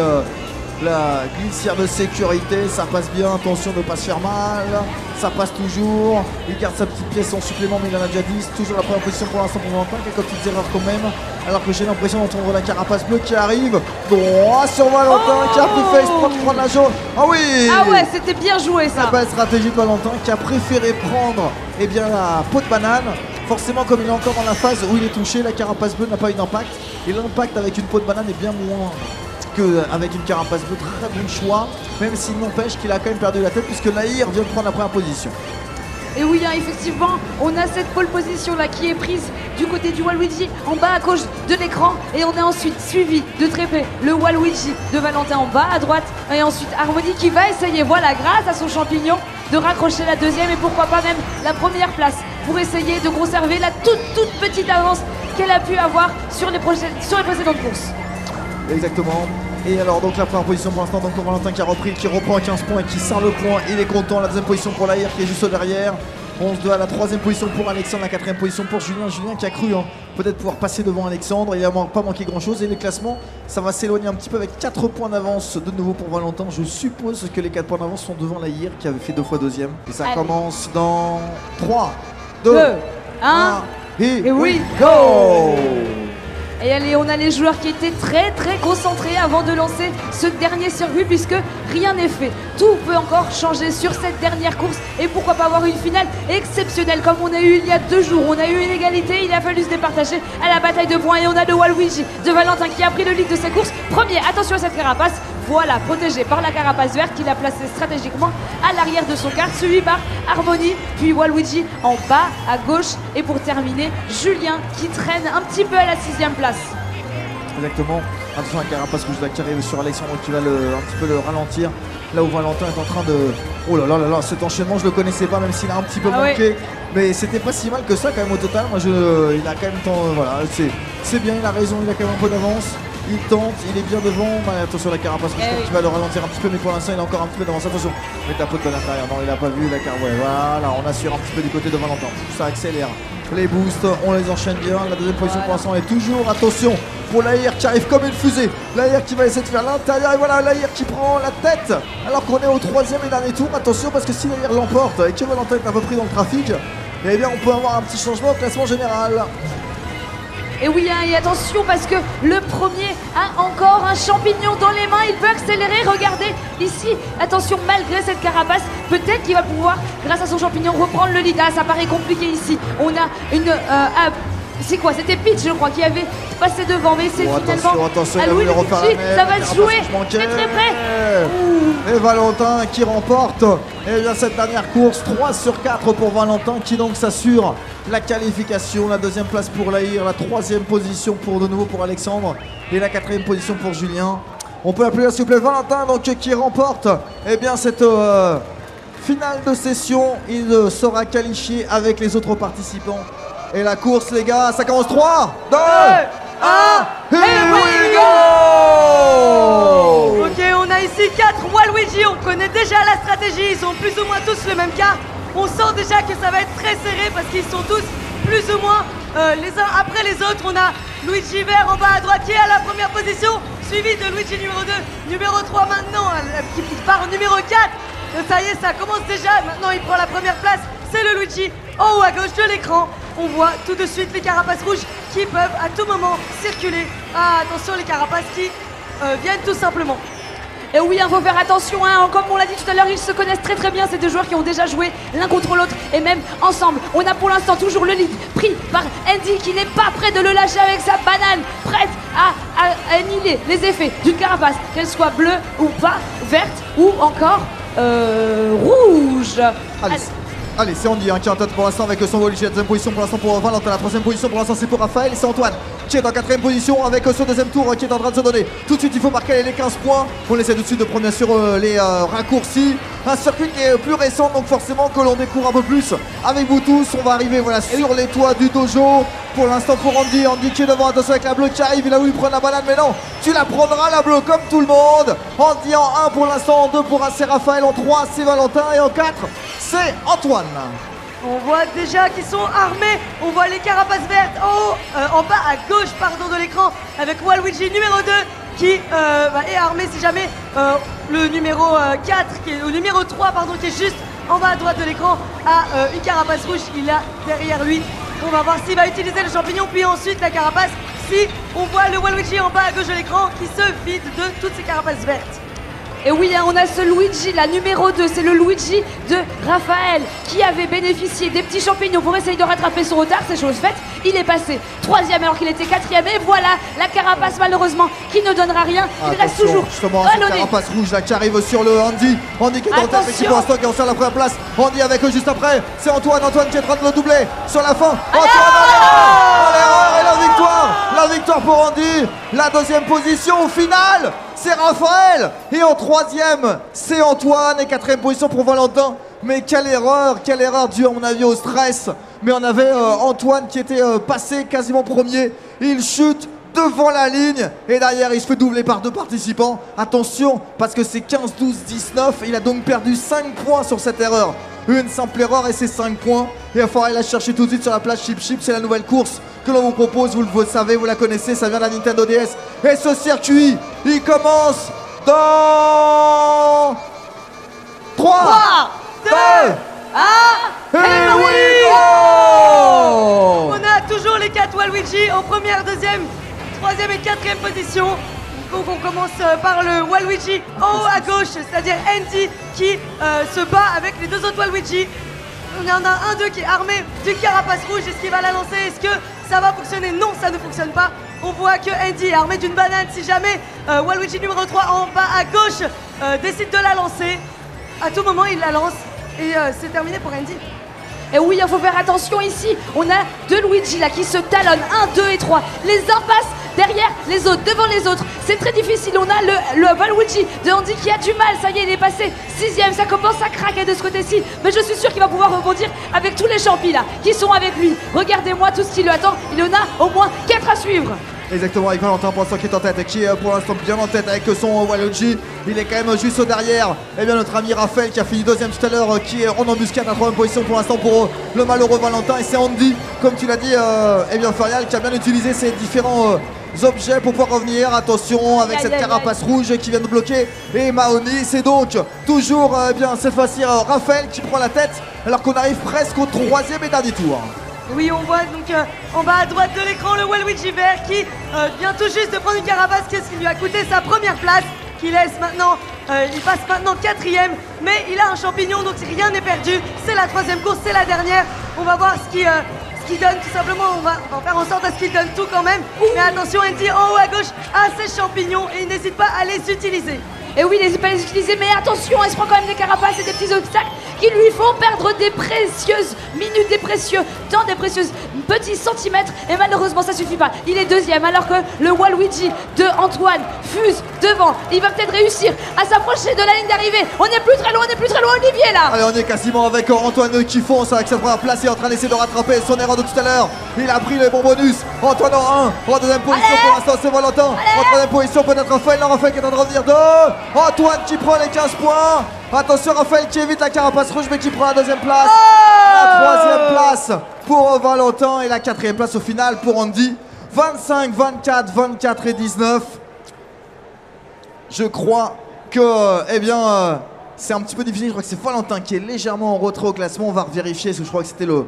la glissière de sécurité. Ça passe bien, attention de ne pas se faire mal. Ça passe toujours. Il garde sa petite pièce en supplément, mais il en a déjà 10. Toujours la première position pour l'instant pour Valentin. Quelques petites erreurs quand même. Alors que j'ai l'impression d'entendre la carapace bleue qui arrive. Droit sur Valentin qui a préféré prendre la jaune. Ah oui! Ah ouais, c'était bien joué ça. La belle stratégie de Valentin qui a préféré prendre la peau de banane. Forcément, comme il est encore dans la phase où il est touché, la carapace bleue n'a pas eu d'impact. Et l'impact avec une peau de banane est bien moins qu'avec une carapace bleue. Très bon choix, même s'il n'empêche qu'il a quand même perdu la tête puisque Lahir vient de prendre la première position. Et oui, hein, effectivement, on a cette pole position là qui est prise du côté du Waluigi en bas à gauche de l'écran. Et on est ensuite suivi de très près le Waluigi de Valentin en bas à droite. Et ensuite Harmonie qui va essayer, voilà, grâce à son champignon, de raccrocher la deuxième et pourquoi pas même la première place pour essayer de conserver la toute petite avance qu'elle a pu avoir sur les précédentes courses. Exactement. Et alors donc la première position pour l'instant donc pour Valentin qui a repris, qui reprend à 15 points et qui sort le point, il est content. La deuxième position pour Lahir qui est juste derrière. On se doit à la troisième position pour Alexandre, la quatrième position pour Julien. Julien qui a cru peut-être pouvoir passer devant Alexandre, il n'a pas manqué grand chose. Et les classements, ça va s'éloigner un petit peu avec 4 points d'avance de nouveau pour Valentin. Je suppose que les 4 points d'avance sont devant Lahir qui avait fait 2 fois deuxième. Et ça commence dans 3, 2, 1 et we go! Et allez, on a les joueurs qui étaient très concentrés avant de lancer ce dernier circuit puisque rien n'est fait. Tout peut encore changer sur cette dernière course et pourquoi pas avoir une finale exceptionnelle comme on a eu il y a 2 jours. On a eu une égalité, il a fallu se départager à la bataille de points et on a le Waluigi de Valentin qui a pris le lead de cette course. Premier, attention à cette carapace. Voilà, protégé par la carapace verte qu'il a placée stratégiquement à l'arrière de son kart, suivi par Harmony, puis Waluigi en bas à gauche. Et pour terminer, Julien qui traîne un petit peu à la 6e place. Exactement. Attention à la carapace rouge là qui arrive sur Alexandre qui va un petit peu le ralentir. Là où Valentin est en train de... Oh là là là là, cet enchaînement je le connaissais pas même s'il a un petit peu manqué. Ouais. Mais c'était pas si mal que ça quand même au total. Moi il a quand même voilà, c'est bien, il a raison, il a quand même un peu d'avance. Il tente, il est bien devant. Attention la carapace rouge qui va le ralentir un petit peu, mais pour l'instant il a encore un petit peu d'avance. Attention, mais ta pote de l'intérieur, non il a pas vu la carapace. Ouais, voilà, on assure un petit peu du côté de Valentin. Ça accélère. Les boosts, on les enchaîne bien. La deuxième position pour l'instant est toujours, attention, pour l'AIR qui arrive comme une fusée. L'AIR qui va essayer de faire l'intérieur et voilà l'AIR qui prend la tête alors qu'on est au 3e et dernier tour. Attention parce que si l'AIR l'emporte et que Valentin est un peu pris dans le trafic, eh bien on peut avoir un petit changement au classement général. Et oui, hein, et attention parce que le premier a encore un champignon dans les mains. Il peut accélérer, regardez ici. Attention, malgré cette carapace, peut-être qu'il va pouvoir, grâce à son champignon, reprendre le lead. Ah, ça paraît compliqué ici. On a une... c'est quoi? C'était Peach, je crois, qui avait passé devant. Mais c'est finalement à Louis Luigi. Ça va se jouer. C'est très près. Et Valentin qui remporte bien cette dernière course. 3 sur 4 pour Valentin qui donc s'assure la qualification. La 2e place pour l'AIR, la 3e position pour de nouveau pour Alexandre et la 4e position pour Julien. On peut l'appeler s'il vous plaît Valentin donc qui remporte bien cette finale de session. Il sera qualifié avec les autres participants. Et la course les gars, ça commence 3, 2, 1, here we go! Ok, on a ici 4 Waluigi, on connaît déjà la stratégie, ils sont plus ou moins tous le même kart. On sent déjà que ça va être très serré parce qu'ils sont tous plus ou moins les uns après les autres. On a Luigi vert en bas à droite qui est à la première position, suivi de Luigi numéro 2, numéro 3 maintenant, qui part en numéro 4. Ça y est, ça commence déjà, maintenant il prend la première place, c'est le Luigi en haut à gauche de l'écran. On voit tout de suite les carapaces rouges qui peuvent à tout moment circuler. Ah, attention les carapaces qui viennent tout simplement. Et oui, il faut faire attention, hein. Comme on l'a dit tout à l'heure, ils se connaissent très bien, ces deux joueurs qui ont déjà joué l'un contre l'autre et même ensemble. On a pour l'instant toujours le lead pris par Andy qui n'est pas prêt de le lâcher avec sa banane, prête à annihiler les effets d'une carapace, qu'elle soit bleue ou pas, verte ou encore rouge. Allez, c'est Andy qui est en tête pour l'instant avec son Waluigi. La 2e position pour l'instant pour Valentin. La 3e position pour l'instant c'est pour Raphaël. Et c'est Antoine qui est en 4e position avec son 2e tour qui est en train de se donner. Tout de suite il faut marquer les 15 points. On essaie tout de suite de prendre bien sûr les raccourcis. Un circuit qui est plus récent donc forcément que l'on découvre un peu plus avec vous tous. On va arriver voilà sur les toits du dojo. Pour l'instant pour Andy. Andy qui est devant, attention avec la bleue qui arrive. Il a voulu prendre la banane mais non. Tu la prendras la bleue comme tout le monde. Andy en 1 pour l'instant, en 2 pour c'est Raphaël, en 3 c'est Valentin et en 4 c'est Antoine. On voit déjà qu'ils sont armés, on voit les carapaces vertes en haut, en bas à gauche pardon, de l'écran avec Waluigi numéro 2 qui est armé si jamais le numéro 4, le numéro 3 pardon, qui est juste en bas à droite de l'écran a une carapace rouge, il a derrière lui. On va voir s'il va utiliser le champignon puis ensuite la carapace. Si on voit le Waluigi en bas à gauche de l'écran qui se vide de toutes ces carapaces vertes. Et oui, hein, on a ce Luigi, la numéro 2, c'est le Luigi de Raphaël qui avait bénéficié des petits champignons pour essayer de rattraper son retard, c'est chose faite. Il est passé 3e alors qu'il était 4e et voilà la carapace malheureusement qui ne donnera rien. Il reste toujours justement cette carapace rouge là qui arrive sur le Andy. Andy qui est en tête qui pour l'instant qui est en la première place. Andy avec eux juste après, c'est Antoine qui est en train de le doubler sur la fin. Antoine l'erreur et la victoire pour Andy. La 2e position au final c'est Raphaël et en 3e c'est Antoine et 4e position pour Valentin. Mais quelle erreur due à mon avis au stress. Mais on avait Antoine qui était passé quasiment premier. Il chute devant la ligne et derrière il se fait doubler par 2 participants. Attention parce que c'est 15, 12, 19. Il a donc perdu 5 points sur cette erreur. Une simple erreur et c'est 5 points. Et il va falloir aller la chercher tout de suite sur la plage Chip Chip. C'est la nouvelle course que l'on vous propose. Vous le savez, vous la connaissez, ça vient de la Nintendo DS. Et ce circuit, il commence dans 3, 2, 1, here we go! On a toujours les 4 Waluigi en première, 2e, troisième et quatrième position. Donc on commence par le Waluigi en haut à gauche, c'est-à-dire Andy qui se bat avec les deux autres Waluigi. On en a un d'eux qui est armé du carapace rouge. Est-ce qu'il va la lancer? Est-ce que ça va fonctionner? Non, ça ne fonctionne pas. On voit que Andy est armé d'une banane. Si jamais Waluigi numéro 3 en bas à gauche décide de la lancer, à tout moment il la lance et c'est terminé pour Andy. Et oui, il faut faire attention ici. On a deux Luigi là qui se talonnent, 1, 2 et 3. Les uns passent derrière les autres, devant les autres. C'est très difficile. On a le Waluigi de Andy qui a du mal. Ça y est, il est passé 6ème. Ça commence à craquer de ce côté-ci. Mais je suis sûr qu'il va pouvoir rebondir avec tous les champis là qui sont avec lui. Regardez-moi tout ce qui lui attend. Il en a au moins 4 à suivre. Exactement, avec Valentin pour l'instant qui est en tête et qui est pour l'instant bien en tête avec son Waluigi. Il est quand même juste derrière. Et bien notre ami Raphaël qui a fini deuxième tout à l'heure, qui est en embuscade à 3ème position pour l'instant pour le malheureux Valentin. Et c'est Andy, comme tu l'as dit, et bien Ferial, qui a bien utilisé ces différents objets pour pouvoir revenir. Attention avec cette carapace rouge qui vient de bloquer. Et Mahoni, c'est donc toujours bien cette fois-ci Raphaël qui prend la tête alors qu'on arrive presque au troisième et dernier tour. Oui, on voit donc en bas à droite de l'écran le Waluigi vert qui vient tout juste de prendre une carapace, qu'est-ce qui lui a coûté sa première place, qui laisse maintenant, il passe maintenant 4ème, mais il a un champignon donc rien n'est perdu, c'est la troisième course, c'est la dernière, on va voir ce qu'il donne tout simplement, on va faire en sorte à ce qu'il donne tout quand même, mais attention Andy en haut à gauche a ses champignons et il n'hésite pas à les utiliser. Et oui, il n'hésite pas à les utiliser, mais attention, il se prend quand même des carapaces et des petits obstacles qui lui font perdre des précieuses minutes, des précieux temps, des précieuses petits centimètres. Et malheureusement, ça suffit pas. Il est deuxième, alors que le Waluigi de Antoine fuse devant. Il va peut-être réussir à s'approcher de la ligne d'arrivée. On n'est plus très loin, Olivier, là. Allez, on est quasiment avec Antoine qui fonce avec sa première place. Il est en train d'essayer de rattraper son erreur de tout à l'heure. Il a pris les bons bonus. Antoine en 1, en deuxième position pour l'instant, c'est Valentin. En troisième position, peut-être Raphaël. Non, Raphaël qui est en train de revenir de Antoine qui prend les 15 points. Attention Raphaël qui évite la carapace rouge mais qui prend la deuxième place. La troisième place pour Valentin et la quatrième place au final pour Andy. 25, 24, 24 et 19. Je crois que, eh bien, c'est un petit peu difficile. Je crois que c'est Valentin qui est légèrement en retrait au classement. On va vérifier parce que je crois que c'était le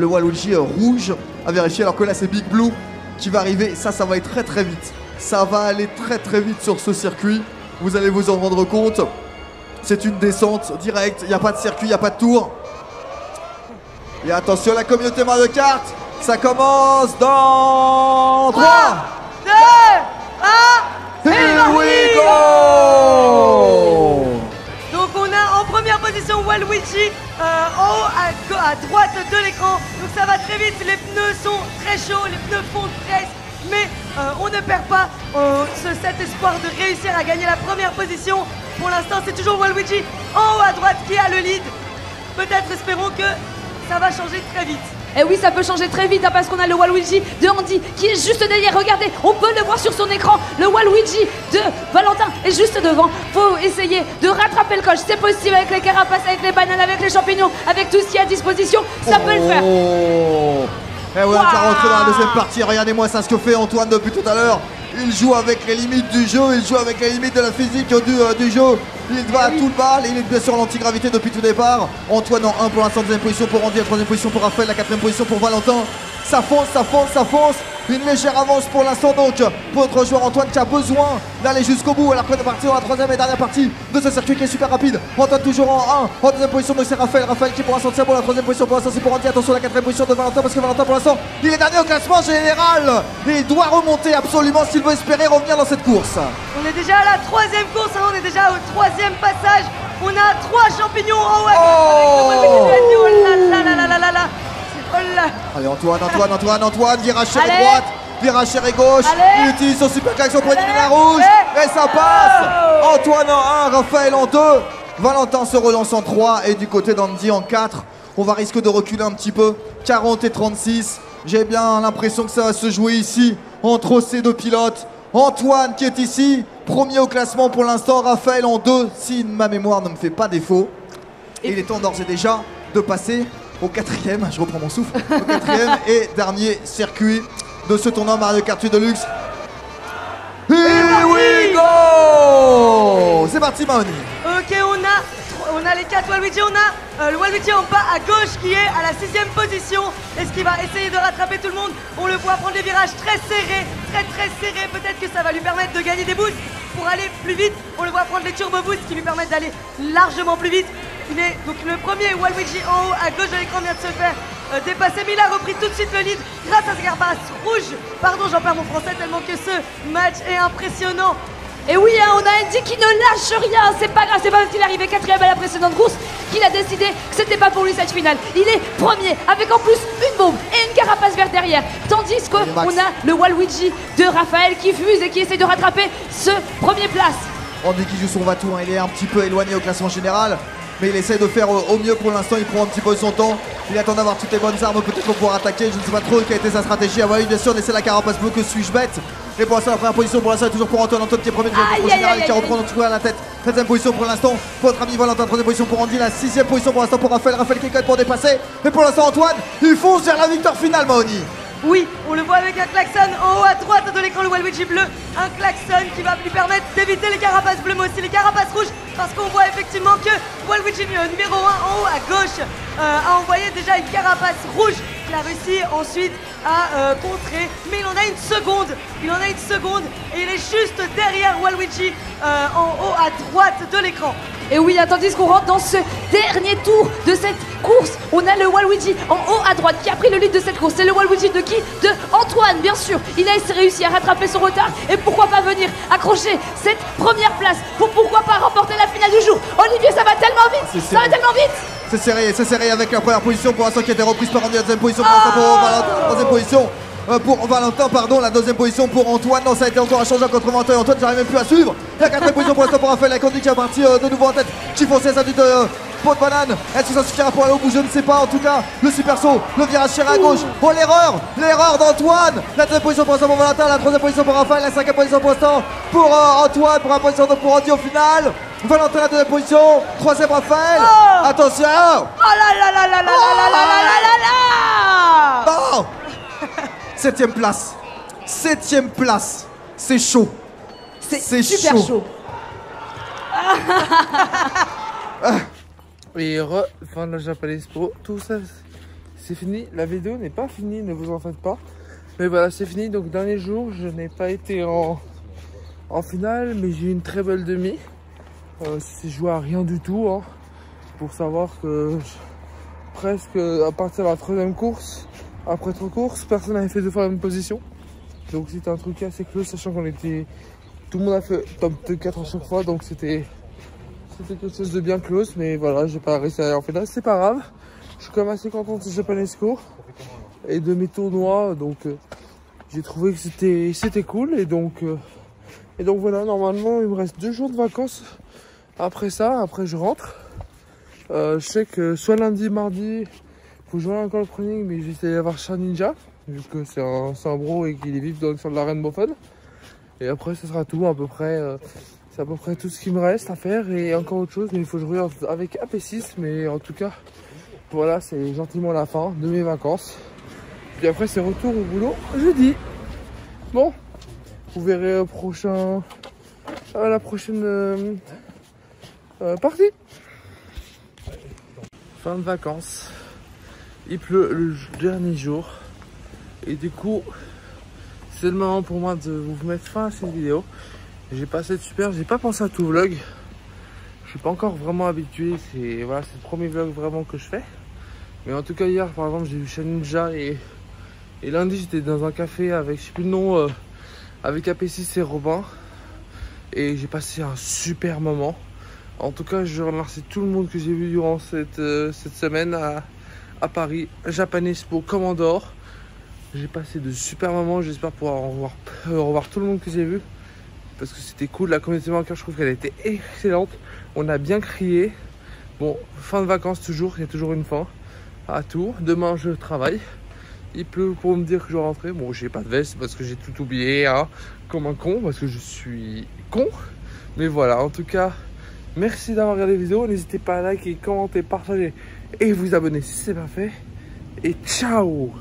Waluigi rouge à vérifier. Alors que là c'est Big Blue qui va arriver. Ça va être très très vite. Ça va aller très très vite sur ce circuit. Vous allez vous en rendre compte. C'est une descente directe. Il n'y a pas de circuit, il n'y a pas de tour. Et attention la communauté Mario Kart. Ça commence dans 3, 2, 1. Here we go! Donc on a en première position Waluigi en haut à droite de l'écran. Donc ça va très vite, les pneus sont très chauds, les pneus fondent presque. Mais on ne perd pas cet espoir de réussir à gagner la première position. Pour l'instant c'est toujours Waluigi en haut à droite qui a le lead. Peut-être espérons que ça va changer très vite. Et oui, ça peut changer très vite hein, parce qu'on a le Waluigi de Andy qui est juste derrière. Regardez, on peut le voir sur son écran. Le Waluigi de Valentin est juste devant. Faut essayer de rattraper le coche. C'est possible avec les carapaces, avec les bananes, avec les champignons, avec tout ce qui est à disposition. Ça peut le faire. Et ouais, on va rentrer dans la deuxième partie. Regardez-moi ça, ce que fait Antoine depuis tout à l'heure. Il joue avec les limites du jeu, il joue avec les limites de la physique du jeu. Il va à tout le bal, il est bien sûr l'antigravité depuis tout départ. Antoine en 1 pour l'instant, deuxième position pour Andy, la troisième position pour Raphaël, la quatrième position pour Valentin. Ça fonce, ça fonce, ça fonce. Une légère avance pour l'instant donc pour notre joueur Antoine qui a besoin d'aller jusqu'au bout alors qu'on est parti dans la troisième et dernière partie de ce circuit qui est super rapide. Antoine toujours en 1, en deuxième position donc c'est Raphaël qui pour l'instant tient pour la troisième position, pour l'instant c'est pour Andy. Attention la quatrième position de Valentin parce que Valentin pour l'instant il est dernier au classement général et il doit remonter absolument s'il veut espérer revenir dans cette course. On est déjà à la troisième course, hein, on est déjà au troisième passage. On a 3 champignons en haut à gauche. Oh là là là là là là. Oh là. Allez Antoine, virage serré droite, virage serré gauche. Il utilise son super klaxon pour éliminer la rouge et ça passe. Antoine en 1, Raphaël en 2, Valentin se relance en 3 et du côté d'Andy en 4. On va risquer de reculer un petit peu, 40 et 36. J'ai bien l'impression que ça va se jouer ici entre ces deux pilotes. Antoine qui est ici, premier au classement pour l'instant, Raphaël en 2 si ma mémoire ne me fait pas défaut. Et il est temps d'ores et déjà de passer au quatrième, je reprends mon souffle, au quatrième et dernier circuit de ce tournoi Mario Kart 8 Deluxe. Here we go! C'est parti Mahoni. Ok, on a les 4 Waluigi, on a le Waluigi en bas à gauche qui est à la 6e position. Est-ce qu'il va essayer de rattraper tout le monde? On le voit prendre des virages très serrés, très serrés. Peut-être que ça va lui permettre de gagner des boosts pour aller plus vite. On le voit prendre les turbo boosts qui lui permettent d'aller largement plus vite. Il est donc le premier Waluigi en haut à gauche de l'écran vient de se faire dépasser, mais il a repris tout de suite le lead grâce à sa carapace rouge. Pardon, j'en perds mon français tellement que ce match est impressionnant. Et oui, hein, on a Andy qui ne lâche rien, c'est pas grave, c'est pas parce qu'il est arrivé 4ème à la précédente course qu'il a décidé que c'était pas pour lui cette finale. Il est premier, avec en plus une bombe et une carapace verte derrière. Tandis qu'on a le Waluigi de Raphaël qui fuse et qui essaie de rattraper ce premier place. Andy qui joue son va-tout, hein, il est un petit peu éloigné au classement général. Mais il essaie de faire au mieux pour l'instant, il prend un petit peu son temps. Il attend d'avoir toutes les bonnes armes peut-être pour pouvoir attaquer. Je ne sais pas trop quelle a été sa stratégie. Ah oui, bien sûr, laisser la carapace bleue, que suis-je bête. Et pour l'instant, la première position pour l'instant est toujours pour Antoine. Antoine qui est premier du classement général et qui reprend en tout cas à la tête. 13ème position pour l'instant pour notre ami Valentin. 3ème position pour Andy. La 6ème position pour l'instant pour Raphaël. Raphaël qui est quand même pour dépasser. Mais pour l'instant, Antoine, il fonce vers la victoire finale, Mahoni. Oui, on le voit avec un klaxon en haut à droite de l'écran, le Waluigi bleu. Un klaxon qui va lui permettre d'éviter les carapaces bleues, mais aussi les carapaces rouges. Parce qu'on voit effectivement que Waluigi numéro 1 en haut à gauche a envoyé déjà une carapace rouge. Il a réussi ensuite à contrer, mais il en a une seconde. Il en a une seconde et il est juste derrière Waluigi en haut à droite de l'écran. Et oui, tandis qu'on rentre dans ce dernier tour de cette course, on a le Waluigi en haut à droite qui a pris le lead de cette course. C'est le Waluigi de qui? De Antoine, bien sûr. Il a réussi à rattraper son retard et pourquoi pas venir accrocher cette première place pour pourquoi pas remporter la finale du jour. Olivier, ça va tellement vite, ça va tellement vite. C'est serré avec la première position pour l'instant qui a été reprise par Andy. La deuxième position pour l'instant pour Valentin. La troisième position pour Valentin, pardon. La deuxième position pour Antoine. Non, ça a été encore un changement contre Valentin et Antoine, j'arrive même plus à suivre. La quatrième position pour l'instant pour Raphaël. La Candy qui est parti de nouveau en tête. Chiffon 16 à du pot de banane. Est-ce que ça suffira pour aller au bout? Je ne sais pas. En tout cas, le super saut, le virage serré à gauche. Oh, l'erreur d'Antoine. La deuxième position pour l'instant pour Valentin. La troisième position pour Raphaël. La cinquième position pour l'instant pour Antoine. Pour la position pour Andy au final. Valentin la deuxième position. Troisième Raphaël. Attention. Oh là là là là là là là là là là là. Non. Septième place. Septième place. C'est chaud. C'est super chaud. Et fin de la Japan Expo, tout ça c'est fini. La vidéo n'est pas finie, ne vous en faites pas. Mais voilà, c'est fini. Donc dernier jour, je n'ai pas été en finale, mais j'ai eu une très belle demi. C'est joué à rien du tout, hein, pour savoir que presque à partir de la troisième course, après 3 courses, personne n'avait fait 2 fois la même position. Donc c'était un truc assez close, sachant qu'on était... Tout le monde a fait top 4 à chaque fois, donc c'était quelque chose de bien close. Mais voilà, j'ai pas réussi à aller en finale, c'est pas grave. Je suis quand même assez content de ce Japan Expo et de mes tournois, donc j'ai trouvé que c'était cool. Et donc voilà, normalement il me reste 2 jours de vacances. Après ça, après je rentre. Je sais que soit lundi, mardi, faut jouer encore le running, mais j'essaie d'avoir Char Ninja, vu que c'est un bro et qu'il est vif sur la Rainbow Fun. Et après, ce sera tout à peu près. C'est à peu près tout ce qui me reste à faire et encore autre chose, mais il faut que je regarde avec AP6. Mais en tout cas, voilà, c'est gentiment la fin de mes vacances. Puis après, c'est retour au boulot jeudi. Bon, vous verrez la prochaine partie. Fin de vacances. Il pleut le dernier jour. Et du coup, c'est le moment pour moi de vous mettre fin à cette vidéo. J'ai passé de super, j'ai pas pensé à tout vlog. Je suis pas encore vraiment habitué. Voilà, c'est le premier vlog vraiment que je fais. Mais en tout cas, hier par exemple, j'ai vu Char Ninja et lundi j'étais dans un café avec, je sais plus le nom, avec AP6 et Robin. Et j'ai passé un super moment. En tout cas, je remercie tout le monde que j'ai vu durant cette semaine à Paris, Japan Expo, Commandor. J'ai passé de super moments, j'espère pouvoir revoir tout le monde que j'ai vu. Parce que c'était cool, la communauté bancaire, je trouve qu'elle était excellente. On a bien crié. Bon, fin de vacances toujours, il y a toujours une fin à tout. Demain, je travaille. Il pleut pour me dire que je dois rentrer. Bon, j'ai pas de veste parce que j'ai tout oublié, hein, comme un con, parce que je suis con. Mais voilà, en tout cas, merci d'avoir regardé la vidéo. N'hésitez pas à liker, commenter, partager et vous abonner si c'est pas fait. Et ciao!